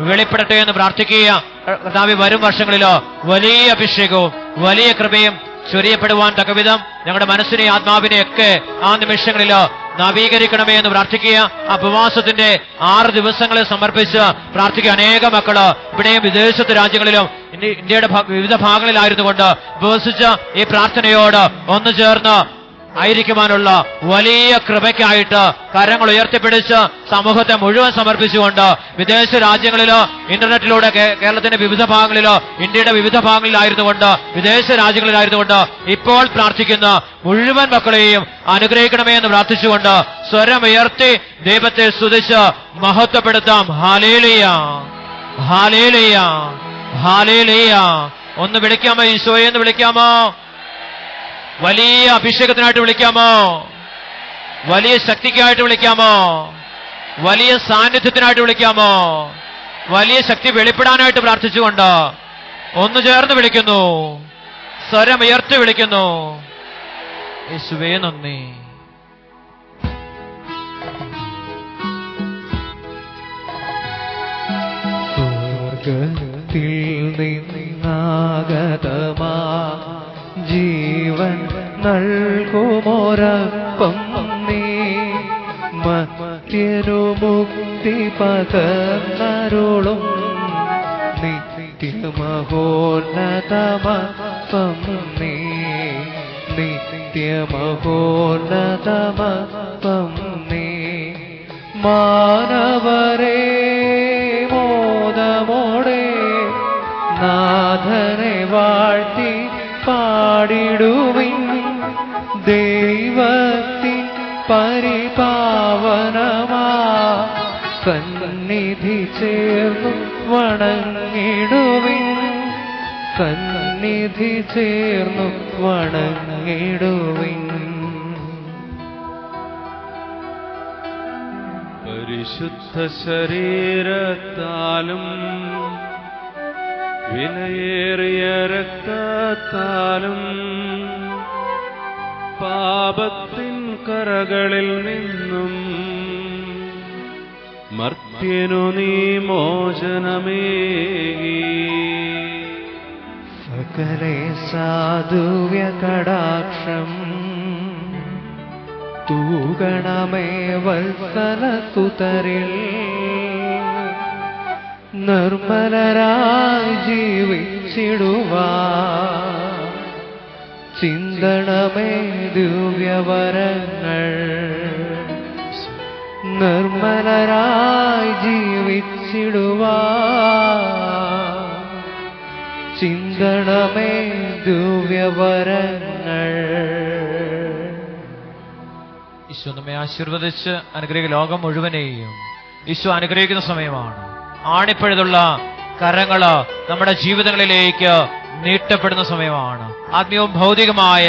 വെളിപ്പെടട്ടെ എന്ന് പ്രാർത്ഥിക്കുക. കർത്താവേ, വരും വർഷങ്ങളിലോ വലിയ അഭിഷേകവും വലിയ കൃപയും ചൊരിയപ്പെടുവാൻ തക്കവിധം ഞങ്ങളുടെ മനസ്സിനെ ആത്മാവിനെയൊക്കെ ആ നിമിഷങ്ങളിൽ നവീകരിക്കണമേ എന്ന് പ്രാർത്ഥിക്കുക. ആ ഉപവാസത്തിന്റെ 6 ദിവസങ്ങളെ സമർപ്പിച്ച് പ്രാർത്ഥിക്കുക. അനേക മക്കള് ഇവിടെയും വിദേശത്ത് രാജ്യങ്ങളിലും ഇന്ത്യയുടെ വിവിധ ഭാഗങ്ങളിലായിരുന്നു കൊണ്ട് ഉപവസിച്ച ഈ പ്രാർത്ഥനയോട് ഒന്നു ചേർന്ന് ആയിരിക്കുവാനുള്ള വലിയ കൃപയ്ക്കായിട്ട് കരങ്ങൾ ഉയർത്തിപ്പിടിച്ച് സമൂഹത്തെ മുഴുവൻ സമർപ്പിച്ചുകൊണ്ട് വിദേശ രാജ്യങ്ങളിലോ ഇന്റർനെറ്റിലൂടെ കേരളത്തിന്റെ വിവിധ ഭാഗങ്ങളിലോ ഇന്ത്യയുടെ വിവിധ ഭാഗങ്ങളിലായിരുന്നു കൊണ്ട് വിദേശ രാജ്യങ്ങളിലായിരുന്നു കൊണ്ട് ഇപ്പോൾ പ്രാർത്ഥിക്കുന്ന മുഴുവൻ മക്കളെയും അനുഗ്രഹിക്കണമേ എന്ന് പ്രാർത്ഥിച്ചുകൊണ്ട് സ്വരമുയർത്തി ദൈവത്തെ സ്തുതിച്ച് മഹത്വപ്പെടുത്താം. ഹല്ലേലൂയ, ഹല്ലേലൂയ, ഹല്ലേലൂയ. ഒന്ന് വിളിക്കാമോ? ഈശോയെ എന്ന് വിളിക്കാമോ? വലിയ അഭിഷേകത്തിനായിട്ട് വിളിക്കാമോ? വലിയ ശക്തിക്കായിട്ട് വിളിക്കാമോ? വലിയ സാന്നിധ്യത്തിനായിട്ട് വിളിക്കാമോ? വലിയ ശക്തി വെളിപ്പെടാനായിട്ട് പ്രാർത്ഥിച്ചുകൊണ്ട് ഒന്ന് ചേർന്ന് വിളിക്കുന്നു, സ്വരമുയർത്തി വിളിക്കുന്നു. യേശുവേ നന്ദി. സ്വർഗത്തിൽ നിന്നാഗതമാ ജീവൻ നൽകുമോരപ്പം നീ മത്യനു മുക്തി പകർന്നരുളും നിത്യമഹോന്നതമപ്പം നീ നിത്യമഹോന്നതമപ്പം നീ മാനവരേ മോദമോടെ നാഥനെ വാഴ്ത്തി പാടിടുവിൻ ദൈവത്തിൻ പരിപാവനമാ സന്നിധി ചേർന്നു വണങ്ങിടുവിൻ സന്നിധി ചേർന്നു വണങ്ങിടുവിൻ. പരിശുദ്ധ ശരീരത്താലും വിലയേറിയ രക്തത്താലും പാപത്തിൻ കറകളിൽ നിന്നും മർത്യനു നീ മോചനമേകി സകലേ സാധുവ്യ കടാക്ഷം തൂഗണമേ വത്സലസുതരിൽ നിർമ്മലരായി ജീവിച്ചിടുവാൻ ചിന്തണമേ ദിവ്യവരങ്ങൾ നിർമ്മലരായി ജീവിച്ചിടുവാൻ ചിന്തണമേ ദിവ്യവരങ്ങൾ. ഈശോ നമ്മെ ആശീർവദിച്ച് അനുഗ്രഹിക്കുന്ന ലോകം മുഴുവനെയും ഈശോ അനുഗ്രഹിക്കുന്ന സമയമാണ്. ആണിപ്പഴുതുള്ള കരങ്ങള് നമ്മുടെ ജീവിതങ്ങളിലേക്ക് നീട്ടപ്പെടുന്ന സമയമാണ്. ആത്മീയവും ഭൗതികമായ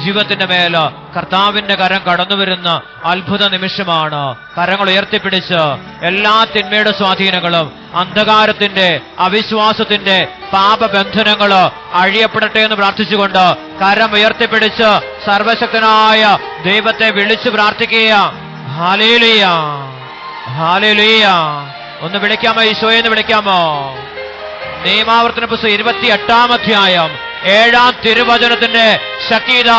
ജീവിതത്തിന്റെ മേല് കർത്താവിന്റെ കരം കടന്നു വരുന്ന അത്ഭുത നിമിഷമാണ്. കരങ്ങൾ ഉയർത്തിപ്പിടിച്ച് എല്ലാ തിന്മയുടെ സ്വാധീനങ്ങളും അന്ധകാരത്തിന്റെ അവിശ്വാസത്തിന്റെ പാപബന്ധനങ്ങള് അഴിയപ്പെടട്ടെ എന്ന് പ്രാർത്ഥിച്ചുകൊണ്ട് കരം ഉയർത്തിപ്പിടിച്ച് സർവശക്തനായ ദൈവത്തെ വിളിച്ചു പ്രാർത്ഥിക്കുക. ഹല്ലേലൂയ, ഹല്ലേലൂയ. ഒന്ന് വിളിക്കാമോ? ഈശോയെ എന്ന് വിളിക്കാമോ? നിയമാവർത്തന പുസ്തകം 28-ാം അധ്യായം 7-ാം തിരുവചനത്തിന്റെ ശക്തിത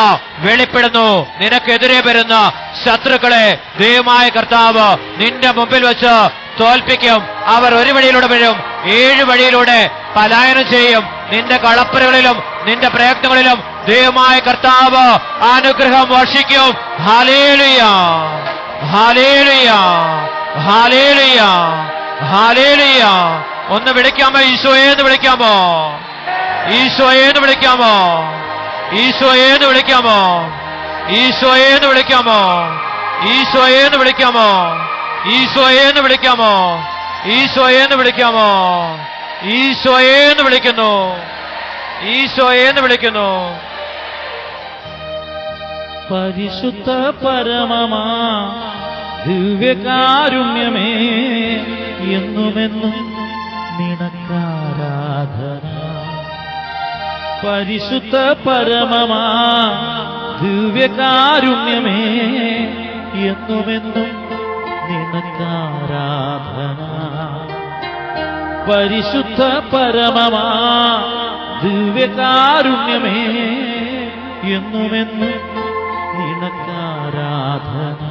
വെളിപ്പെടുന്നു. നിനക്കെതിരെ വരുന്ന ശത്രുക്കളെ ദൈവമായ കർത്താവ് നിന്റെ മുമ്പിൽ വെച്ച് തോൽപ്പിക്കും. അവർ ഒരു വഴിയിലൂടെ വരും, 7 വഴിയിലൂടെ പലായനം ചെയ്യും. നിന്റെ കളപ്പുരകളിലും നിന്റെ പ്രയത്നങ്ങളിലും ദൈവമായ കർത്താവ് അനുഗ്രഹം വർഷിക്കും. ഹല്ലേലൂയ, ഹല്ലേലൂയ, ഹല്ലേലൂയ, ഹല്ലേലൂയ. ഒന്ന് വിളിക്കാമോ? ഈശോയെ എന്ന് വിളിക്കാമോ? ഈശോയെ എന്ന് വിളിക്കാമോ? ഈശോയെ എന്ന് വിളിക്കാമോ? ഈശോയെ എന്ന് വിളിക്കാമോ? ഈശോയെ എന്ന് വിളിക്കാമോ? ഈശോയെ എന്ന് വിളിക്കാമോ? ഈശോയെ എന്ന് വിളിക്കാമോ? ഈശോയെ എന്ന് വിളിക്കുന്നു, ഈശോയെ എന്ന് വിളിക്കുന്നു. പരിശുദ്ധ പരമമാ ദിവ്യകാരുണ്യമേ എന്നുമെന്നും നിനക്കാരാധന. പരിശുദ്ധ പരമമാ ദിവ്യകാരുണ്യമേ എന്നുമെന്നും നിനക്കാരാധന. പരിശുദ്ധ പരമമാ ദിവ്യകാരുണ്യമേ എന്നുമെന്നും നിനക്കാരാധന.